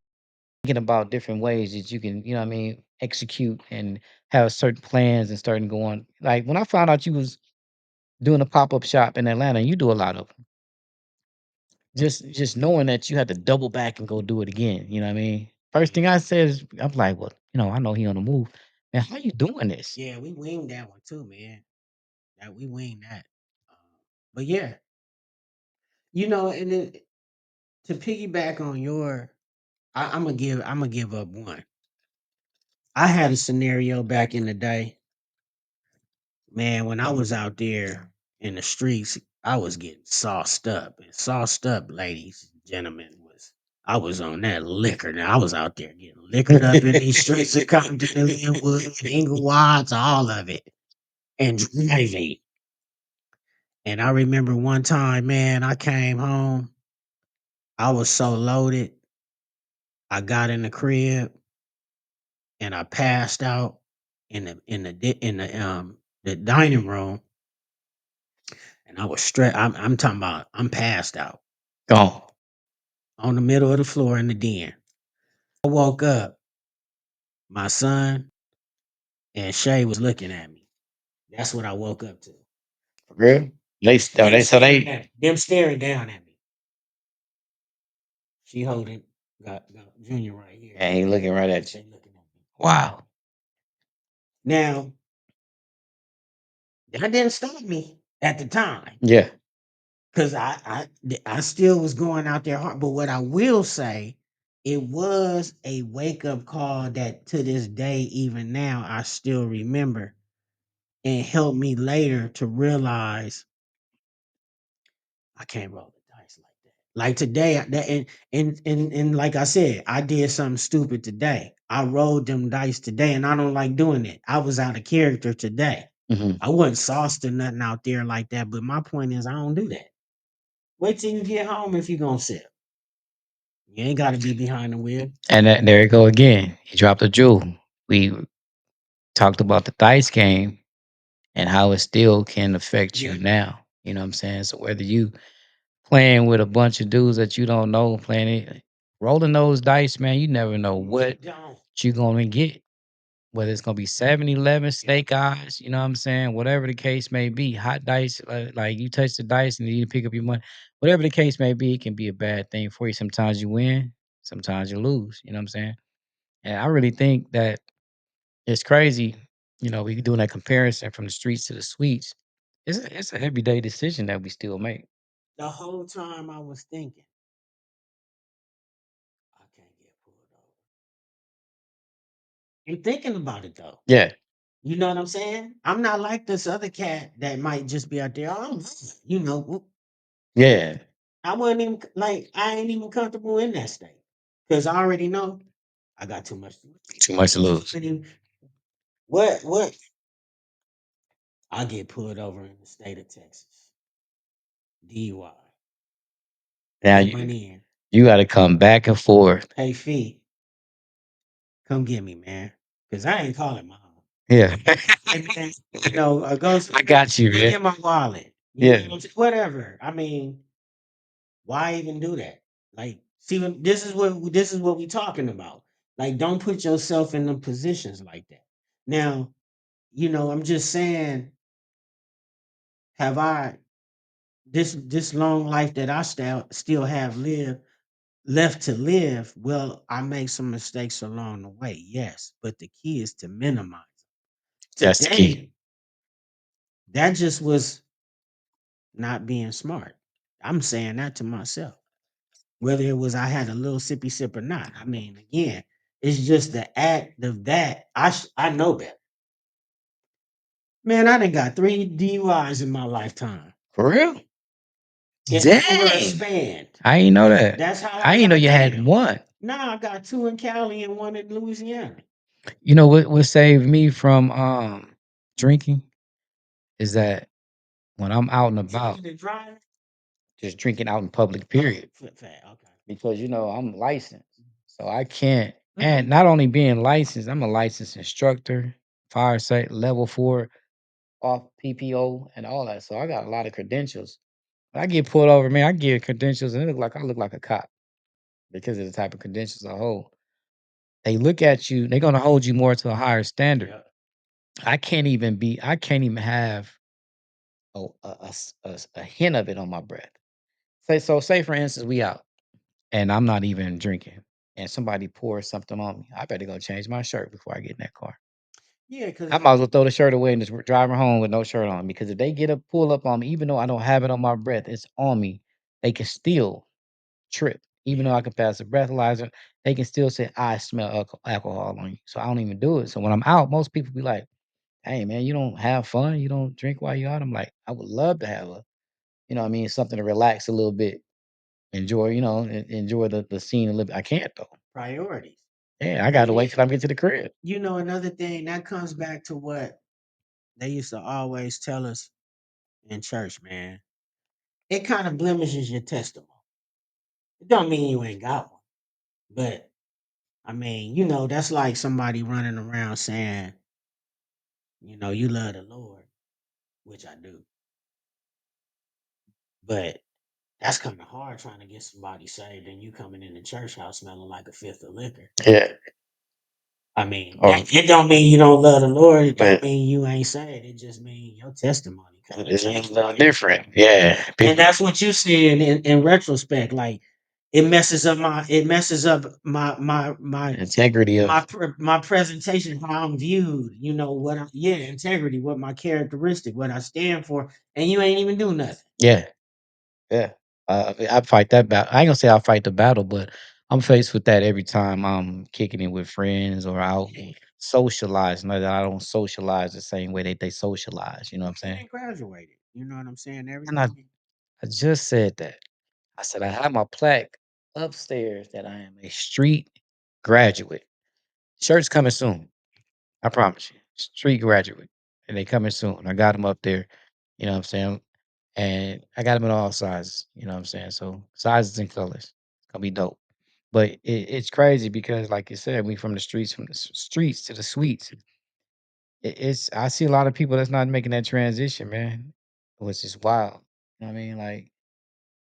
about different ways that you can, you know what I mean, execute and have certain plans and starting going. Like when I found out you was doing a pop-up shop in Atlanta, and you do a lot of 'em, just knowing that you had to double back and go do it again, you know what I mean? First thing I said is, I'm like, "Well, I know he on the move." Man, how you doing this? Yeah, we winged that one too, man. That we winged that. Um, but yeah, and to piggyback on your, I'm gonna give up one. I had a scenario back in the day, man. When I was out there in the streets, I was getting sauced up, and sauced up, ladies, and gentlemen, was I was on that liquor. Now I was out there getting liquored up in these streets of Compton and Linwood, Inglewood, all of it, and driving. And I remember one time, man, I came home. I was so loaded. I got in the crib and I passed out in the dining room, and I was straight. I'm talking about I'm passed out Gone. on the middle of the floor in the den. I woke up. My son and Shay was looking at me. That's what I woke up to. For real? Them So staring they at them staring down at me. She holding got Junior right here. and he looking right at you. They looking at me. Wow. Now that didn't stop me at the time. Yeah. Cause I still was going out there hard. But what I will say, it was a wake up call that to this day, even now, I still remember and helped me later to realize I can't roll the dice like that. Like today, and like I said, I did something stupid today. I rolled them dice today, and I don't like doing it. I was out of character today. Mhm. I wasn't sauced or nothing out there like that. But my point is, I don't do that. Wait till you get home if you're gonna sip. You ain't gotta be behind the wheel. And there you go again. He dropped a jewel. We talked about the dice game and how it still can affect Yeah. you now. You know what I'm saying? So whether you playing with a bunch of dudes that you don't know, playing it, rolling those dice, man, you never know what Don't. you gonna get. Whether it's gonna be 7-Eleven, Snake Eyes, you know what I'm saying? Whatever the case may be, hot dice, like you touch the dice and you pick up your money. Whatever the case may be, it can be a bad thing for you. Sometimes you win, sometimes you lose. You know what I'm saying? And I really think that it's crazy. We doing that comparison from the streets to the suites. It's a everyday decision that we still make. The whole time I was thinking, I can't get pulled over. I'm thinking about it though. Yeah, You know what I'm saying? I'm not like this other cat that might just be out there. Oh, yeah. I wasn't even like I ain't even comfortable in that state because I already know I got too much to Too much to lose. lose. What? I get pulled over in the state of Texas. DUI. Now Going you in. you got to come back and forth. Hey, fee, come get me, man. Cause I ain't calling mom. Yeah, And then, go I got you, go man. get my wallet. You know Yeah, what I'm saying? Whatever. I mean, why even do that? Like, see, this is what we talking about. Like, don't put yourself in the positions like that. Now, I'm just saying, have I this long life that I still have left to live? Well, I make some mistakes along the way, yes, but the key is to minimize. that's the key. Today, that just was not being smart. I'm saying that to myself. Whether it was I had a little sippy sip or not. I mean, again, it's just the act of that. I know better. Man, I done got 3 DUIs in my lifetime For real? over a Dang. span. I ain't know that. That's how I I ain't know got you had down. one. Now I got 2 in Cali and 1 in Louisiana. You know what saved me from drinking is that when I'm out and about, Drinking and driving. just drinking out in public, Oh, period. fat. Okay. Because I'm licensed. So I can't, and Hmm. not only being licensed, I'm a licensed instructor, fire site level 4 off PPO and all that. So I got a lot of credentials. When I get pulled over, man, I get credentials and it look like I look like a cop because of the type of credentials I hold. They look at you, they're gonna hold you more to a higher standard. Yeah. I can't even have a hint of it on my breath. Say for instance, we out and I'm not even drinking and somebody pours something on me. I better go change my shirt before I get in that car. Yeah, I because might as well throw the shirt away and just drive her home with no shirt on because if they get up, pull up on me, even though I don't have it on my breath, it's on me. They can still trip, even though yeah, I can pass a breathalyzer. They can still say I smell alcohol on you, so I don't even do it. So when I'm out, most people be like, "Hey, man, you don't have fun, you don't drink while you're out." I'm like, I would love to have a, you know, what I mean, something to relax a little bit, enjoy, enjoy the scene a little bit. I can't though. priorities. Yeah, I got And to wait till I get to the crib. another thing that comes back to what they used to always tell us in church, man. It kind of blemishes your testimony. It don't mean you ain't got one, but I mean, that's like somebody running around saying, you love the Lord, which I do, but that's kind of hard trying to get somebody saved and you coming in the church house smelling like a fifth of liquor. Yeah. I mean, Or it don't mean you don't love the Lord. It don't but mean you ain't saved. It just means your testimony kind of it's a changed. little different. Yeah. And People that's what you see in retrospect. Like it messes up integrity of my presentation, how I'm viewed. Integrity, what my characteristic, what I stand for, and you ain't even do nothing. yeah. Yeah. I fight that battle. I ain't gonna say I fight the battle, but I'm faced with that every time I'm kicking it with friends or out Yeah, socializing. Like I don't socialize the same way that they socialize. You know what I'm you saying? ain't graduated. You know what I'm saying? And I, Everything. I just said that. I said I have my plaque upstairs that I am a street graduate. Shirt's coming soon. I promise you. Street graduate. And they coming soon. I got them up there. You know what I'm saying? And I got them in all sizes. You know what I'm saying? So sizes and colors. It's gonna be dope. But it's crazy because, like you said, we from the streets to the suites. It's I see a lot of people that's not making that transition, man, which is wild. You know what I mean? Like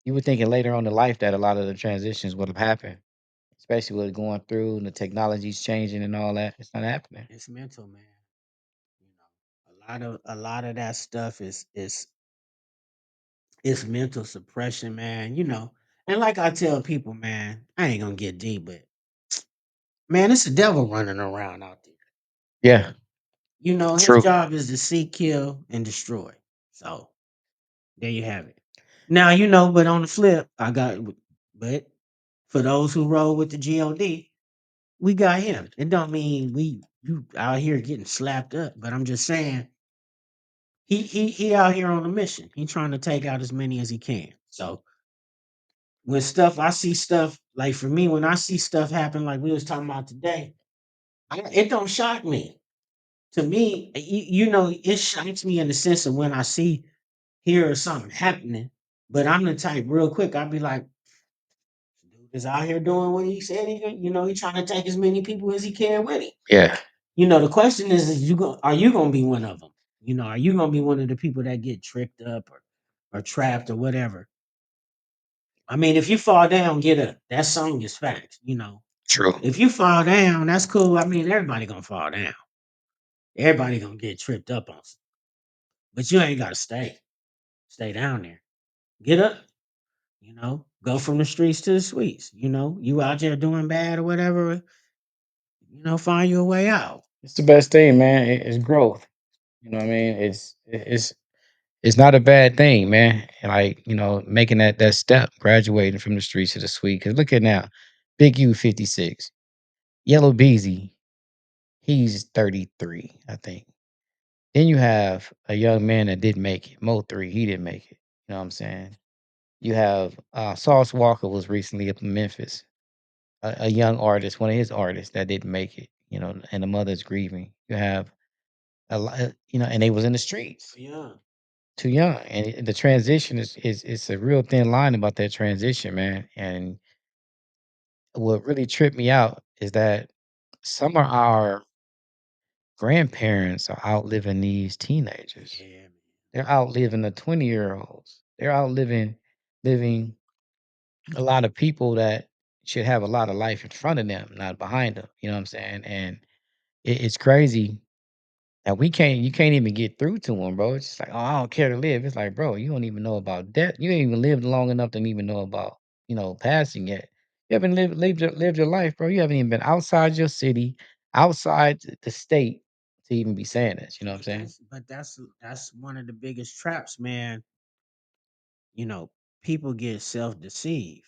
you were thinking later on in life that a lot of the transitions would have happened, especially with going through and the technology's changing and all that. It's not happening. It's mental, man. A lot of that stuff is mental suppression, man. And like I tell people, man, I ain't gonna get deep, but man, it's the devil running around out there. Yeah, His true. job is to seek, kill, and destroy. So there you have it. Now, but on the flip, but for those who roll with the God, we got him. It don't mean you out here getting slapped up, but I'm just saying he out here on a mission. He trying to take out as many as he can. So when I see stuff like for me, when I see stuff happen like we was talking about today, it don't shock me. To me, it shocks me in the sense of when I hear something happening, but I'm the type real quick. I'll be like, dude is out here doing what he said he trying to take as many people as he can with him. Yeah, The question is are you gonna be one of them? Are you gonna be one of the people that get tricked up or trapped or whatever? I mean, if you fall down, get up. That song is fact. true. If you fall down, that's cool. I mean, everybody gonna fall down. Everybody gonna get tripped up on. But you ain't gotta stay down there. Get up. Go from the streets to the suites. You out there doing bad or whatever. Find your way out. It's the best thing, man. It's growth. You know what I mean? It's not a bad thing, man. And like, making that step, graduating from the streets to the suite. Cause look at now, Big U 56, Yellow Beezy, he's 33, I think. Then you have a young man that didn't make it, Mo 3, he didn't make it. You know what I'm saying? You have Sauce Walker was recently up in Memphis, a young artist, one of his artists that didn't make it, and the mother's grieving. You have a lot, and they was in the streets. Yeah. Too young, and the transition is it's a real thin line about that transition, man. And what really tripped me out is that some of our grandparents are outliving these teenagers. Yeah, man. They're outliving the 20-year-olds. They're outliving living a lot of people that should have a lot of life in front of them, not behind them. You know what I'm saying? And it's crazy. And you can't even get through to them, bro. It's just like, oh, I don't care to live. It's like, bro, you don't even know about death. You ain't even lived long enough to even know about, passing yet. You haven't lived your life, bro. You haven't even been outside your city, outside the state to even be saying this. You know what I'm But saying? that's one of the biggest traps, man. You know, people get self-deceived.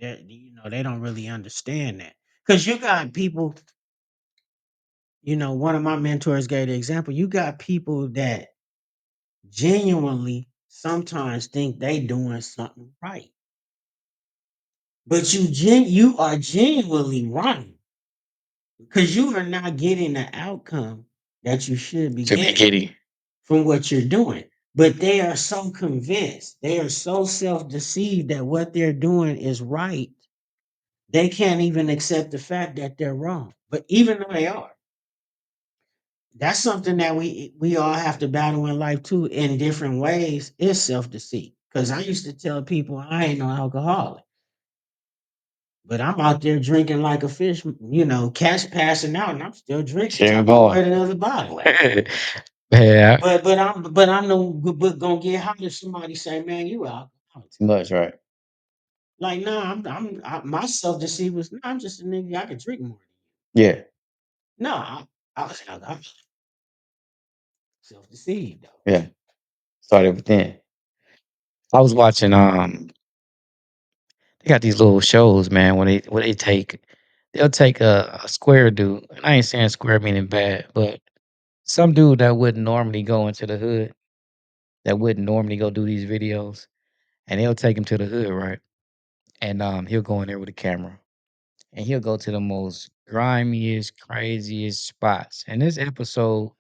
They don't really understand that. Because you got people, one of my mentors gave the example. You got people that genuinely sometimes think they doing something right. But you are genuinely wrong because you are not getting the outcome that you should be To be getting giddy. from what you're doing. But they are so convinced, they are so self-deceived that what they're doing is right. They can't even accept the fact that they're wrong. But even though they are, that's something that we all have to battle in life too in different ways is self-deceit. Because I used to tell people I ain't no alcoholic. But I'm out there drinking like a fish, cats passing out, and I'm still drinking. Tell Sharon me Ball. where the other bottle at. Yeah. But I'm no but gonna get hot if somebody say, "Man, you alcoholic." Too much, right? Like, no, my self deceit was, no, I'm just a nigga. I could drink more than you. Yeah. No, I was self deceived though. Yeah. Started within. I was watching they got these little shows, man, when they they'll take a square dude. And I ain't saying square meaning bad, but some dude that wouldn't normally go into the hood, that wouldn't normally go do these videos, and they'll take him to the hood, right? And he'll go in there with a camera. And he'll go to the most grimiest, craziest spots. And this episode,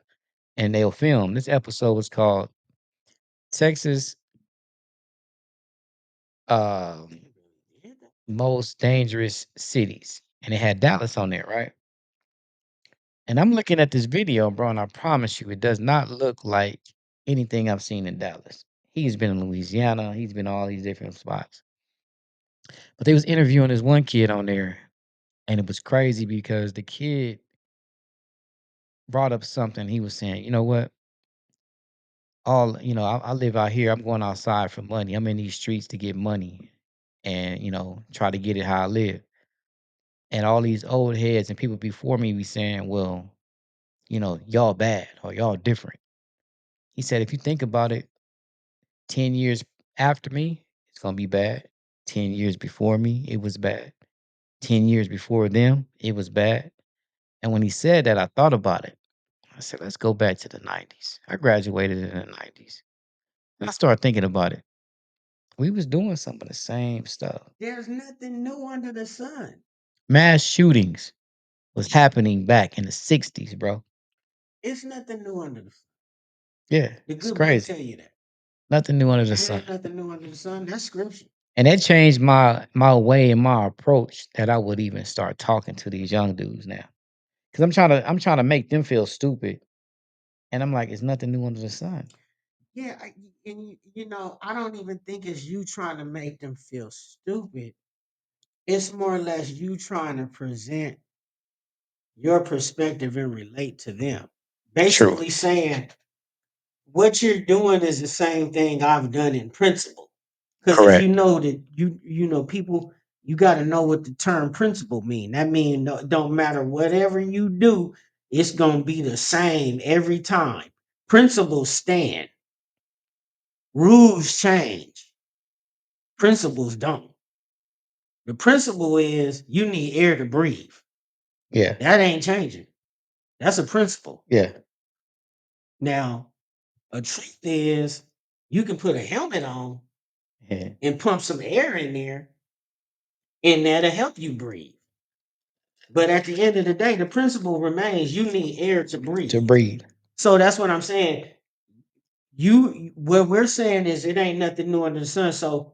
and they'll film. This episode was called Texas um They really did that. Most Dangerous Cities. And it had Dallas on there, right? And I'm looking at this video, bro, and I promise you, it does not look like anything I've seen in Dallas. He's been in Louisiana, he's been all these different spots. But they was interviewing this one kid on there, and it was crazy because the kid brought up something. He was saying, you know what? I live out here. I'm going outside for money. I'm in these streets to get money and, try to get it how I live. And all these old heads and people before me be saying, well, y'all bad or y'all different. He said, if you think about it, 10 years after me, it's going to be bad. 10 years before me, it was bad. 10 years before them, it was bad. And when he said that, I thought about it. I said, let's go back to the 90s. I graduated in the 90s. And I started thinking about it. We was doing some of the same stuff. There's nothing new under the sun. Mass shootings was happening back in the 60s, bro. It's nothing new under the sun. Yeah, The it's good book crazy. tell you that. Nothing new under the There sun. ain't nothing new under the sun. That's scripture. And that changed my way and my approach that I would even start talking to these young dudes now. Cause I'm trying to make them feel stupid. And I'm like, it's nothing new under the sun. Yeah, I don't even think it's you trying to make them feel stupid. It's more or less you trying to present your perspective and relate to them. True. Basically saying what you're doing is the same thing I've done in principle. Because if you Correct. know that people, you got to know what the term principle mean. That mean no, it don't matter whatever you do, it's gonna be the same every time. Principles stand, rules change, principles don't. The principle is you need air to breathe. Yeah. That ain't changing. That's a principle. Yeah. Now, a truth is you can put a helmet on Yeah. and pump some air in there, and that'll help you breathe. But at the end of the day, the principle remains you need air to To breathe. breathe. So that's what I'm saying. What we're saying is it ain't nothing new under the sun. So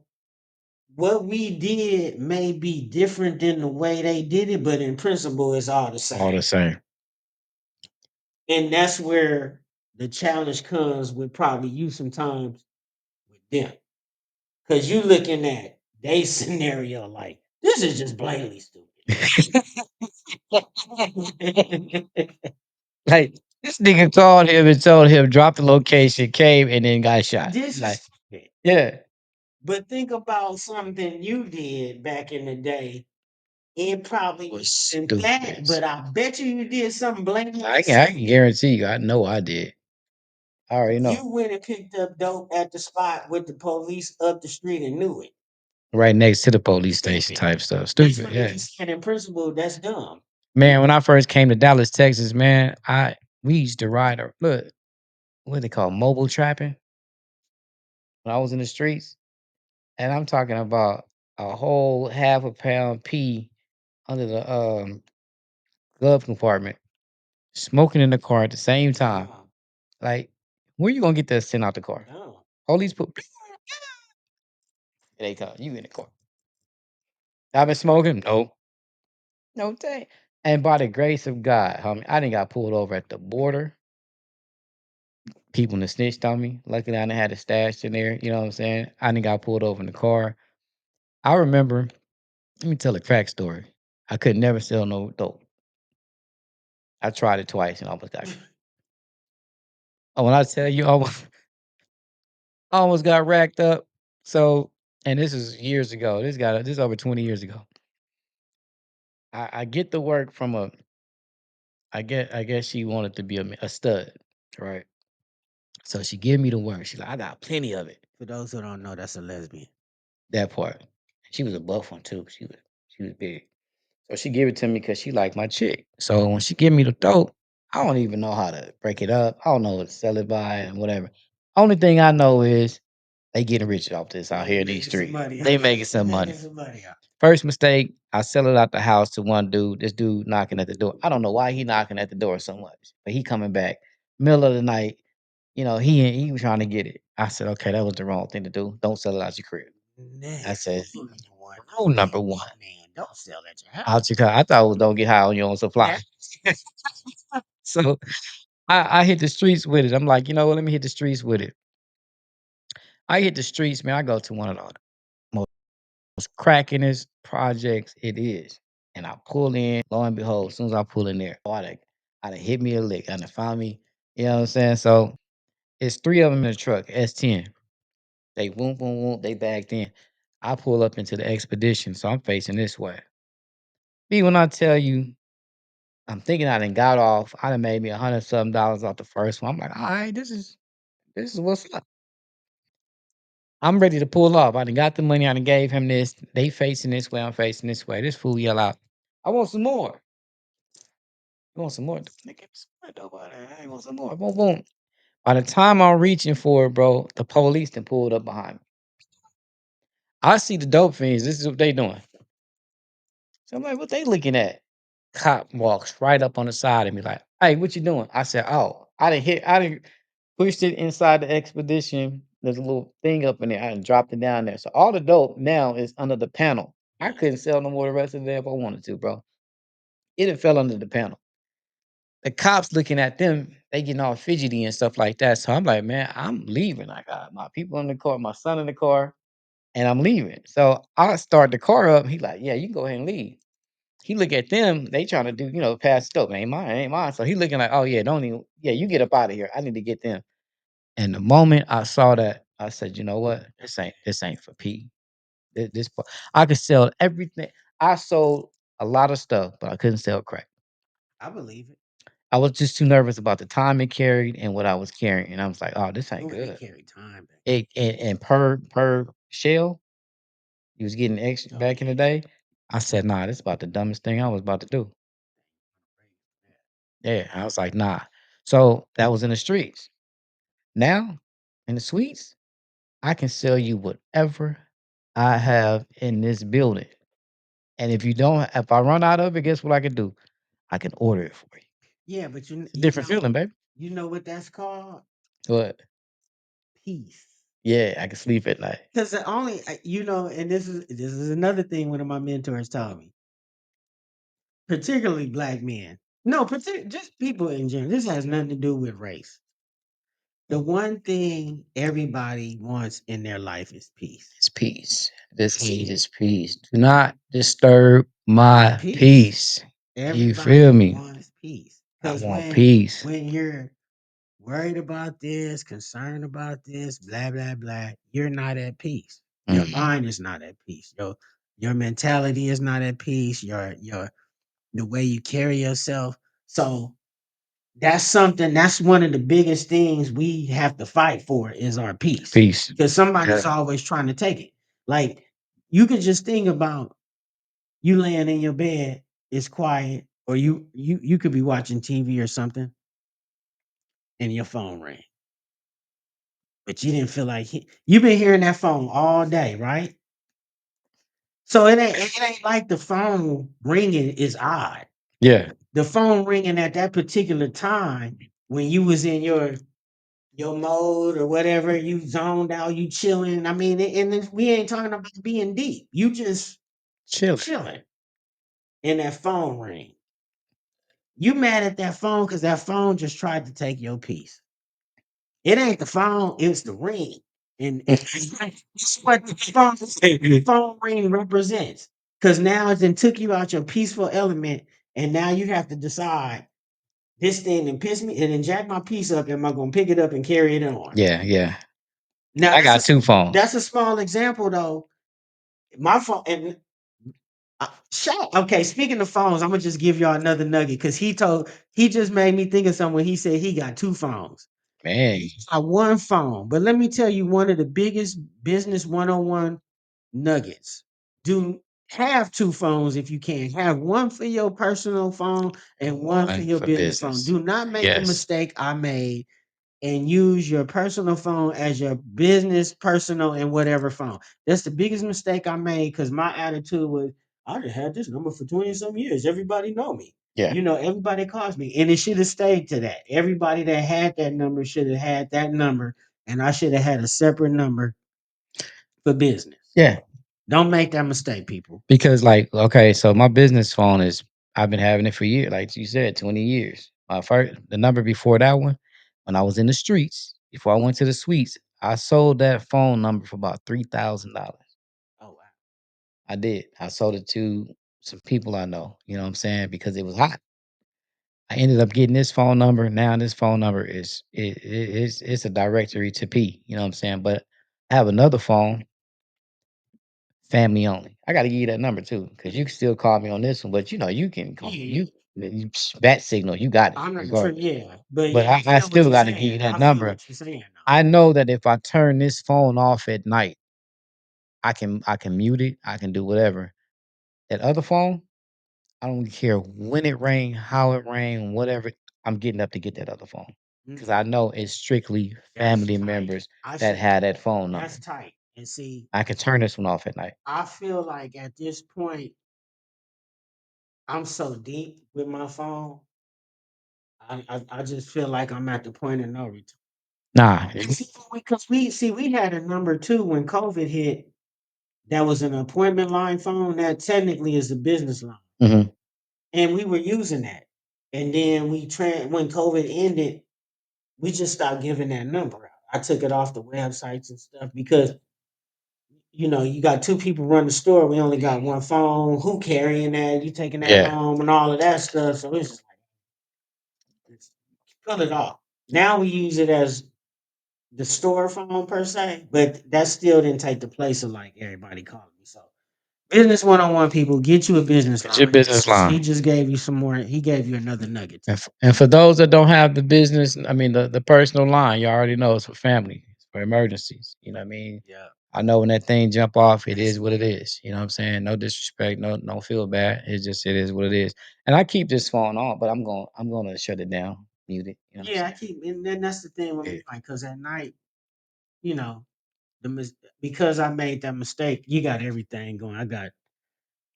what we did may be different than the way they did it, but in principle, it's all the All same. the same. And that's where the challenge comes with probably you sometimes with them. Because you looking at they scenario like, this is just blatantly stupid. Like this nigga called him and told him drop the location, came and then got shot. This is Like, stupid. yeah. But think about something you did back in the day It probably Was isn't that, stupid. but I bet you did something I can guarantee you, I know I did. I already You know. went and picked up dope at the spot with the police up the street and knew it. Right next to the police station Stupid. type stuff. That's Stupid, what they yeah. be saying in principle. That's dumb. Man, when I first came to Dallas, Texas, man, we used to ride a look, what they call mobile trapping when I was in the streets. And I'm talking about a whole half a pound pea under the glove compartment, smoking in the car at the same time. Dumb. Like, where you gonna get that scent out the car? Dumb. Police put they come, you in the car. I've been smoking? No. No thing. And by the grace of God, homie, I didn't got pulled over at the border. People done snitched on me. Luckily, I done had a stash in there. You know what I'm saying? I done got pulled over in the car. I remember, let me tell a crack story. I could never sell no dope. I tried it twice and almost got. Oh, when I tell you, almost got racked up. So, and this is years ago. This is over 20 years ago. I get the work from I guess she wanted to be a stud, right? So she give me the work. She's like, I got plenty of it. For those who don't know, that's a lesbian. That part. She was a buff one too. She was big. So she gave it to me because she liked my chick. So when she give me the dope, I don't even know how to break it up. I don't know what to sell it by and whatever. Only thing I know is they getting rich off this out They here in these making some streets. money. They making They some making money. some money. First mistake, I sell it out the house to one dude. This dude knocking at the door. I don't know why he knocking at the door so much, but he coming back middle of the night. He was trying to get it. I said, okay, that was the wrong thing to do. Don't sell it out your crib. I Next said, one. rule number one, Man, don't sell at your house. out your car. I thought it was don't get high on your own supply. That So I hit the streets with it. I'm like, you know what? Let me hit the streets with it. I hit the streets, man. I go to one of the most crackingest projects it is. And I pull in, lo and behold, as soon as I pull in there, I'd have hit me a lick. I'd have found me, you know what I'm saying? So it's three of them in the truck, S10. They boom, boom, boom, they backed in. I pull up into the expedition, so I'm facing this way. Me, when I tell you, I'm thinking I done got off, I done made me $100 something dollars off the first one. I'm like, all right, this is what's up. I'm ready to pull off. I done got the money. I done gave him this. They facing this way. I'm facing this way. This fool yell out, I want some more. You want some more? Nigga, give me some more dope out of I want some more. Boom, boom. By the time I'm reaching for it, bro, the police then pulled up behind me. I see the dope fiends. This is what they doing. So I'm like, what they looking at? Cop walks right up on the side of me, like, hey, what you doing? I said, oh, I didn't pushed it inside the expedition. There's a little thing up in there. I done dropped it down there. So all the dope now is under the panel. I couldn't sell no more the rest of the day if I wanted to, bro. It had fell under the panel. The cops looking at them, they getting all fidgety and stuff like that. So I'm like, man, I'm leaving. I got my people in the car, my son in the car, and I'm leaving. So I start the car up. He like, yeah, you can go ahead and leave. He look at them, they trying to do, pass it up. Ain't mine, ain't mine. So he looking like, oh yeah, don't even, yeah, you get up out of here. I need to get them. And the moment I saw that, I said, you know what? This ain't for P. I could sell everything. I sold a lot of stuff, but I couldn't sell crack. I believe it. I was just too nervous about the time it carried and what I was carrying. And I was like, oh, this ain't Oh, it good. carried time back. And per shell, you was getting extra Oh back in yeah. the day. I said, nah, this is about the dumbest thing I was about to do. Yeah. I was like, nah. So that was in the streets. Now, in the suites, I can sell you whatever I have in this building. And if I run out of it, guess what I can do? I can order it for you. Yeah, but It's a different feeling, baby. you know what that's called? But Peace. yeah, I can sleep at night. Because the only and this is another thing one of my mentors taught me, particularly black men. No, just people in general. This has nothing to do with race. The one thing everybody wants in their life is peace. It's peace. This is peace. Do not disturb my Peace. peace. You feel Everybody me? wants peace. I Because want when peace. when you're worried about this, concerned about this, blah blah blah, you're not at peace. Your Mm. mind is not at peace. Your mentality is not at peace. Your the way you carry yourself. So that's something. That's one of the biggest things we have to fight for is our peace, Peace. because somebody's Yeah. always trying to take it. Like you could just think about you laying in your bed, it's quiet, or you could be watching TV or something, and your phone ring, but you didn't feel like you've been hearing that phone all day, right? So it ain't like the phone ringing is odd. Yeah. The phone ringing at that particular time when you was in your mode or whatever, you zoned out, you chilling. I mean, we ain't talking about being deep. You just Chilling. chilling, and that phone ring. You mad at that phone because that phone just tried to take your peace. It ain't the phone, it's the ring. And it's what the phone ring represents. Because now it then took you out your peaceful element, and now you have to decide this thing and piss me and then jack my piece up. Am I gonna pick it up and carry it on? Yeah, yeah. Now I got 2 phones. that's a small example though. My phone and shout. Okay, speaking of phones, I'm gonna just give y'all another nugget because he just made me think of something when he said he got two phones. Man, One phone, but let me tell you one of the biggest business 101 nuggets. Do have two phones if you can. Have one for your personal phone and one for one your for business phone. business. Do not make the Yes. mistake I made and use your personal phone as your business, personal, and whatever phone. That's the biggest mistake I made because my attitude was, I just had this number for 20 some years. Everybody know me. Yeah. Everybody calls me. And it should have stayed to that. Everybody that had that number should have had that number. And I should have had a separate number for business. Yeah. Don't make that mistake, people. Because like, okay, so my business phone is I've been having it for years, like you said, 20 years. My first the number before that one, when I was in the streets, before I went to the suites, I sold that phone number for about $3,000. Oh wow. I did. I sold it to some people I know, you know what I'm saying? Because it was hot. I ended up getting this phone number. Now this phone number it's a directory to P, you know what I'm saying? But I have another phone, family only. I gotta give you that number too, because you can still call me on this one, but you can call Yeah, you bat signal, you got it I'm not sure. regardless. Yeah, but But yeah, I I feel what still you're gotta give you saying. that I feel number. what you're saying I know that if I turn this phone off at night, I can mute it, I can do whatever. That other phone, I don't care when it rang, how it rang, whatever. I'm getting up to get that other phone though. because I know it's strictly That's family tight. members I that should. had that phone That's number. tight. And see, I can turn this one off at night. I feel like at this point, I'm so deep with my phone. I just feel like I'm at the point of no return. Nah. Because we had a number two when COVID hit. That was an appointment line phone. That technically is a business line, Mhm. and we were using that. And then when COVID ended, we just stopped giving that number out. I took it off the websites and stuff because you got two people run the store. We only got one phone. Who carrying that? You taking that Yeah. home and all of that stuff. So it's just like pull it off. Now we use it as the store phone per se, but that still didn't take the place of like everybody calling me. So business 101 people, get you a business It's your line. business He line. just gave you some more. He gave you another nugget And, today. and for those that don't have the business, I mean the personal line, you already know it's for family, it's for emergencies. You know what I mean? Yeah. I know when that thing jump off, it That's is what it it. is. You know what I'm saying? No disrespect, no don't feel bad. It is what it is. And I keep this phone on, but I'm gonna shut it down, mute it. You know what I'm Yeah, I saying? keep, and then that's the thing with Yeah. me, like, because at night, you know, because I made that mistake, you got everything going. I got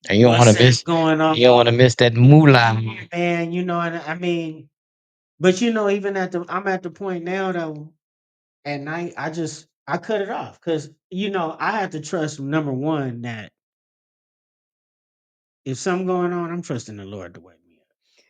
And WhatsApp going on, you don't want to miss that moolah. man. And I mean, but even I'm at the point now though. At night, I cut it off because I have to trust number one that if something going on, I'm trusting the Lord to wake me up.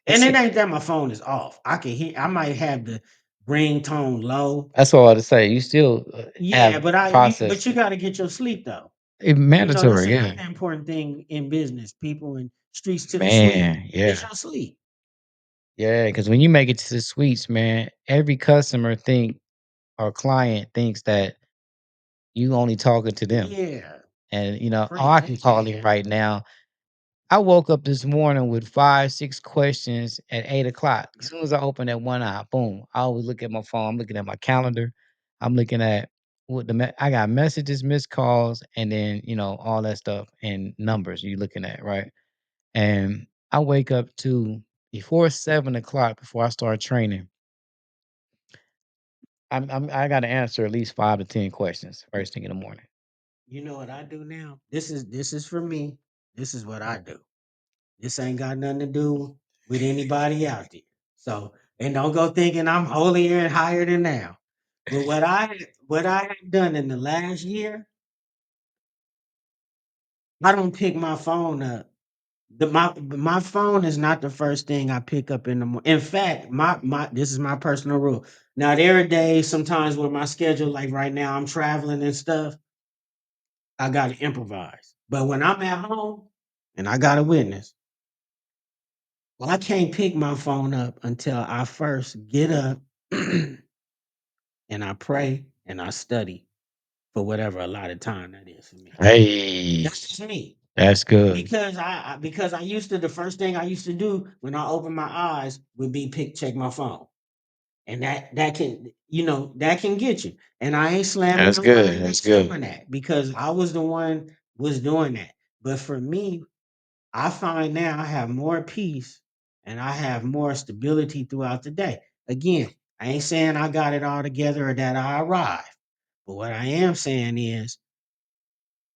And And it see, ain't that my phone is off. I can hear. I might have the ringtone low. that's what I was to say. You still Yeah, have but processed you it. got to get your sleep though. It's That's mandatory, yeah. another important thing in business. People in streets to the suite Man, is yeah. your sleep. Yeah, because when you make it to the suites, man, every customer think or client thinks that you only talking to them. Yeah. And oh, Pray I can call him man. right now. I woke up this morning with 5, 6 questions at 8 o'clock. As soon as I open that one eye, boom, I always look at my phone. I'm looking at my calendar. I'm looking at I got messages, missed calls, and then all that stuff and numbers you looking at, right? And I wake up to before 7 o'clock before I start training. I got to answer at least 5 to 10 questions first thing in the morning. You know what I do now? This is for me. This is what I do. This ain't got nothing to do with anybody out there. So, and don't go thinking I'm holier and higher than now. But what I have done in the last year, I don't pick my phone up. My phone is not the first thing I pick up in the morning. In fact, my this is my personal rule. Now there are days sometimes where my schedule, like right now, I'm traveling and stuff. I got to improvise. But when I'm at home and I got a witness, well, I can't pick my phone up until I first get up and I pray and I study for whatever allotted time that is for me. Hey, That's just me. that's good. Because I used to the first thing I used to do when I opened my eyes would be check my phone. And that can that can get you. And I ain't slamming That's good. nobody That's that's good. doing that because I was the one was doing that. But for me, I find now I have more peace and I have more stability throughout the day. Again, I ain't saying I got it all together or that I arrived. But what I am saying is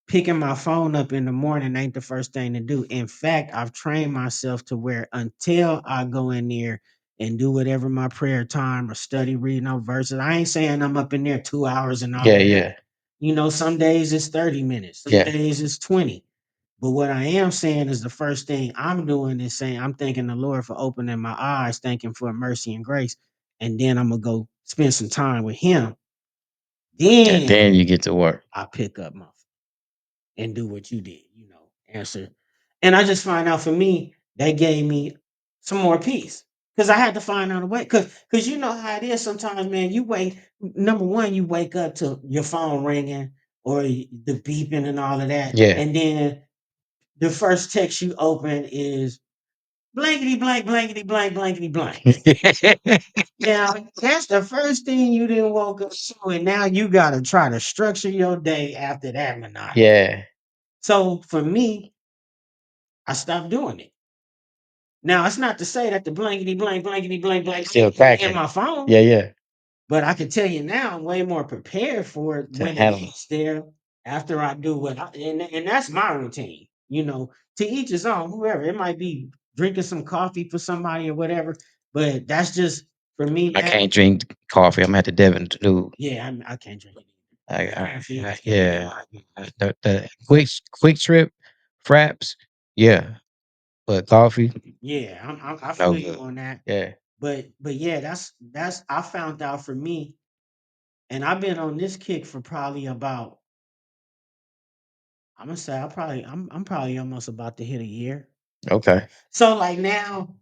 picking my phone up in the morning ain't the first thing to do. In fact, I've trained myself to where until I go in there and do whatever my prayer time or study reading on verses, I ain't saying I'm up in there 2 hours and all Yeah, of that. yeah, Some days it's 30 minutes, some yeah. days it's 20. But what I am saying is the first thing I'm doing is saying, I'm thanking the Lord for opening my eyes, thanking for mercy and grace. And then I'm going to go spend some time with Him. And Then then you get to work. I pick up my and do what you did, answer. And I just find out for me, that gave me some more peace. Cause I had to find out a way. Cause you know how it is sometimes, man. You wake number one, you wake up to your phone ringing or the beeping and all of that. Yeah. And then the first text you open is blankety blank, blankety blank, blankety blank. Now that's the first thing you didn't woke up to, and now you gotta try to structure your day after that monotony. Yeah. So for me, I stopped doing it. Now, it's not to say that the blankety blank blank Still in cracking. my phone, Yeah, yeah. but I can tell you now I'm way more prepared for it To when it handle. gets there after I do and that's my routine. To each his own, whoever. It might be drinking some coffee for somebody or whatever, but that's just for me I now. can't drink coffee. I'm at the Devon dude. Yeah, I can't drink it I, either. I, Caffeine I is killing me. yeah. The quick trip fraps. Yeah, but coffee Yeah, I no feel you good. on that. Yeah. But yeah, that's I found out for me, and I've been on this kick for probably about I'm gonna say I'm probably almost about to hit a year. Okay. So like now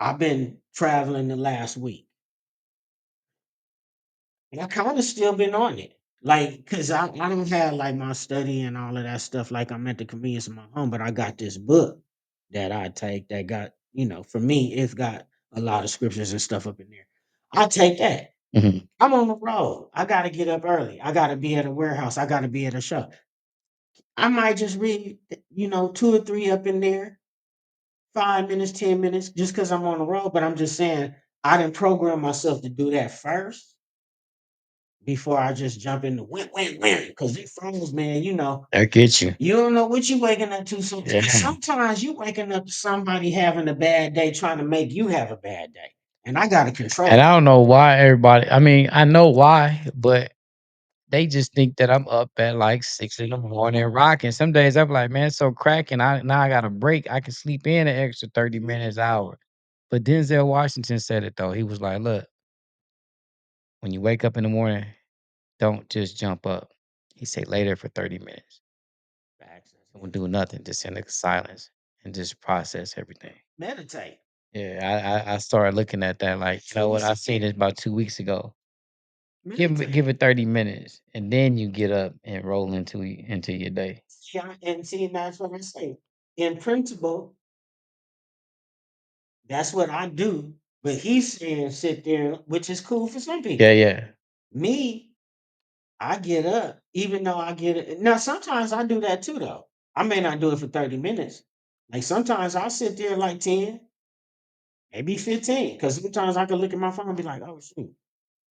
I've been traveling the last week. And I kind of still been on it. Like, cause I don't have like my study and all of that stuff like I'm at the convenience of my home, but I got this book that I take that got, for me, it's got a lot of scriptures and stuff up in there. I take that. Hmm. I'm on the road. I gotta get up early. I gotta be at a warehouse. I gotta be at a show. I might just read, two or three up in there 5 minutes, 10 minutes, just because I'm on the road. But I'm just saying, I didn't program myself to do that first before I just jump into win. Because these phones, man, I get you. you don't know what you waking up to. So, 'cause Yeah. sometimes you waking up to somebody having a bad day trying to make you have a bad day. And I got to And control I that. don't know why everybody. I mean, I know why, but they just think that I'm up at like 6 in the morning rocking. Some days I'm like, man, it's so cracking. I got a break. I can sleep in an extra 30 minutes, hour. But Denzel Washington said it though. He was like, look, when you wake up in the morning, don't just jump up. He said later for 30 minutes. Facts, that's Don't good do too. nothing. Just in the silence and just process everything. Meditate. Yeah, I started looking at that like, you know what? I seen it about 2 weeks ago. Meditate. give it 30 minutes, and then you get up and roll into your day. Yeah, and see, and that's what I say. In principle, that's what I do. But he's saying sit there, which is cool for some Yeah, people. yeah. Me, I get up, even though I get it. Now, sometimes I do that too, though. I may not do it for 30 minutes. Like sometimes I'll sit there like 10, maybe 15. Because sometimes I can look at my phone and be like, oh, shoot.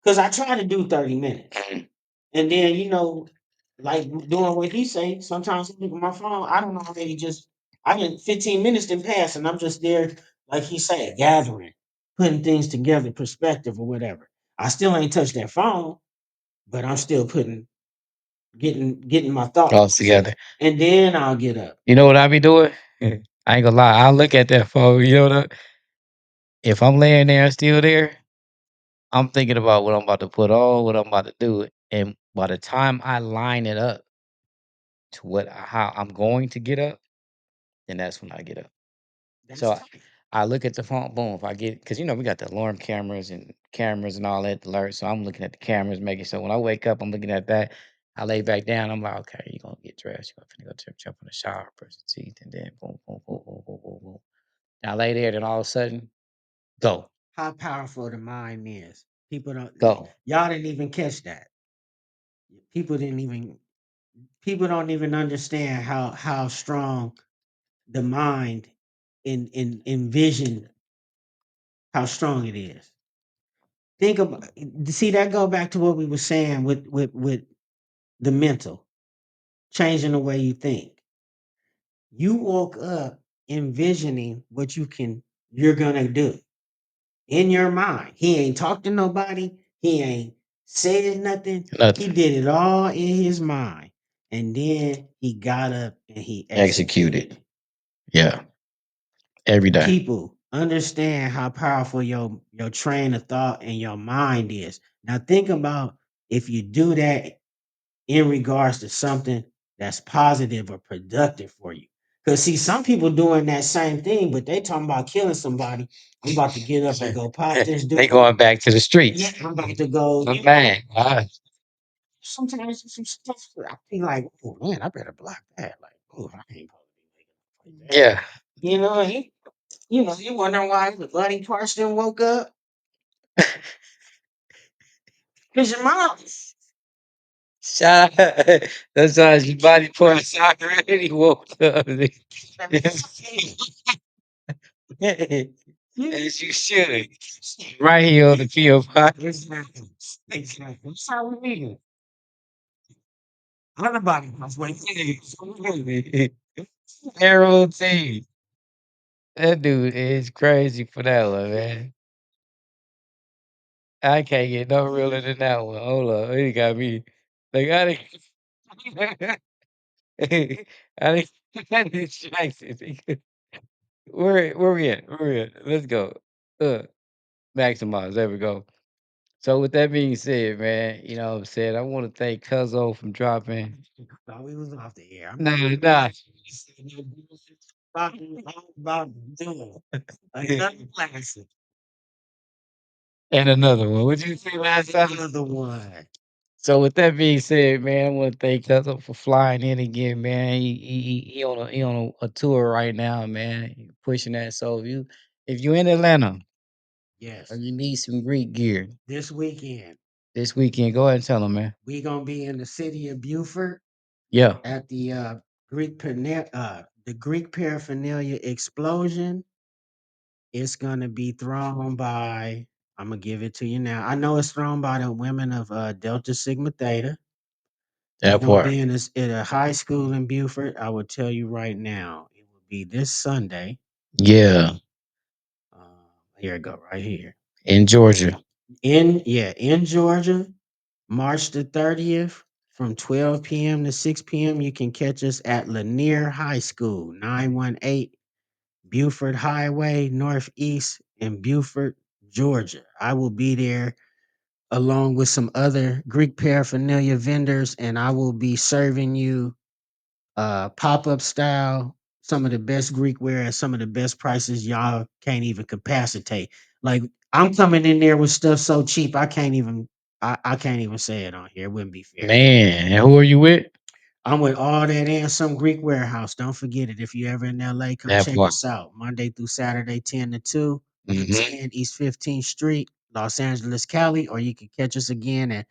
Because I try to do 30 minutes. Mhm. And then, like doing what he say, sometimes I look at my phone, I don't know, maybe just, I mean, 15 minutes didn't pass and I'm just there, like he said, gathering, putting things together, perspective or whatever. I still ain't touched that phone, but I'm still getting my thought All process. together. And then I'll get up. You know what I be doing? I ain't gonna lie. I look at that phone. You know what? If I'm laying there still there, I'm thinking about what I'm about to put on, what I'm about to do, and by the time I line it up to how I'm going to get up, then that's when I get up. So That's I, tight. I look at the phone, boom. If I get, because we got the alarm cameras and all that alerts. So I'm looking at the cameras, making so when I wake up, I'm looking at that. I lay back down. I'm like, okay, you're gonna get dressed. You're gonna go jump in the shower, brush your teeth, and then boom, boom, boom, boom, boom, boom, boom. I lay there, then all of a sudden, go, How powerful the mind is. People don't, go. y'all didn't even catch that. People didn't even, people don't even understand how strong the mind in envision how strong it is. Think about, see, that go back to what we were saying with the mental, changing the way you think. You woke up envisioning what you're gonna do in your mind. He ain't talked to nobody, he ain't said nothing. He Nothing. did it all in his mind. And then he got up and he executed. Executed. Yeah, every day. People understand how powerful your train of thought and your mind is. Now think about if you do that in regards to something that's positive or productive for you. Because see, some people doing that same thing, but they talking about killing somebody. I'm about to get up and go pop this dude. They going back to the Yeah, streets. I'm about to go. I'm bang. Sometimes some stuff I be like, oh man, I better block that. Like, oh, I ain't supposed to be making like that. Yeah. You wonder why the bloody person woke up? Because your mom. Shout out. That's how your body parts already woke up. As you should. Right here on the field podcast. Exactly. That's how we need it. Everybody must wait. Harold T. That dude is crazy for that one, man. I can't get no realer than that one. Hold on. He got me. Like, I didn't. I didn't. I didn't distracted. Where we at? Where we at? Let's go. Uh, maximize. There we go. So with that being said, man, what I'm saying, I want to thank Cuzzo from dropping. Thought we was off the air. I'm Nah, not. nah. About doing another classic. And another one. What you say last time? Another one. So with that being said, man, I want to thank Cuzzo for flying in again, man. He on a tour right now, man. He pushing that. So if you in Atlanta or Yes. you need some Greek gear This weekend, this weekend, go ahead and tell them, man. we gonna be in the city of Beaufort Yeah, at the Greek paraphernalia explosion. It's gonna be thrown by. I'm gonna give it to you now. I know it's thrown by the women of Delta Sigma Theta. It's that gonna part. be at a high school in Beaufort. I will tell you right now. It will be this Sunday. Yeah, Here it go, right here. in Georgia. In Georgia, March the 30th from 12 p.m. to 6 p.m. You can catch us at Lanier High School, 918 Beaufort Highway, Northeast in Beaufort, Georgia. I will be there along with some other Greek paraphernalia vendors, and I will be serving you pop-up style, some of the best Greek wear at some of the best prices y'all can't even capacitate. Like I'm coming in there with stuff so cheap I can't even. I can't even say it on here. It wouldn't be fair. Man, and who are you with? I'm with all that and some Greek warehouse. Don't forget it. If you're ever in LA, come That check part. us out. Monday through Saturday, 10 to 2, Mhm. 10 East 15th Street, Los Angeles, Cali. Or you can catch us again at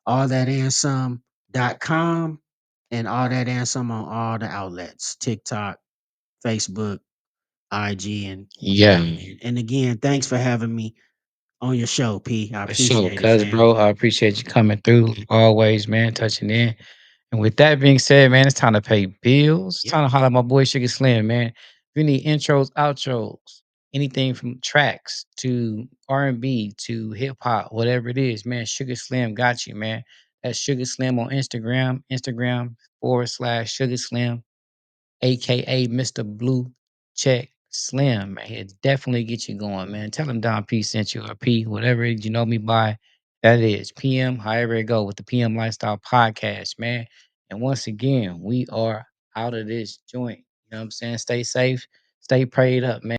allthatansome.com and all that and some on all the outlets, TikTok, Facebook, IG, Yeah, and again, thanks for having me on your show, P. I for sure. appreciate it, Cuz, fam. bro, I appreciate you coming through like always, man, touching in. And with that being said, man, it's time to pay bills. It's Yep. time to holler at my boy Sugar Slim, man. If you need intros, outros, anything from tracks to R&B to hip hop, whatever it is, man, Sugar Slim got you, man. That's Sugar Slim on Instagram, Instagram/Sugar Slim, aka Mr. Blue Check Slim, man. He'll definitely get you going, man. Tell him Don P sent you or P, whatever it is you know me by. That is PM, however it go with the PM Lifestyle Podcast, man. And once again, we are out of this joint. You know what I'm saying? Stay safe, stay prayed up, man.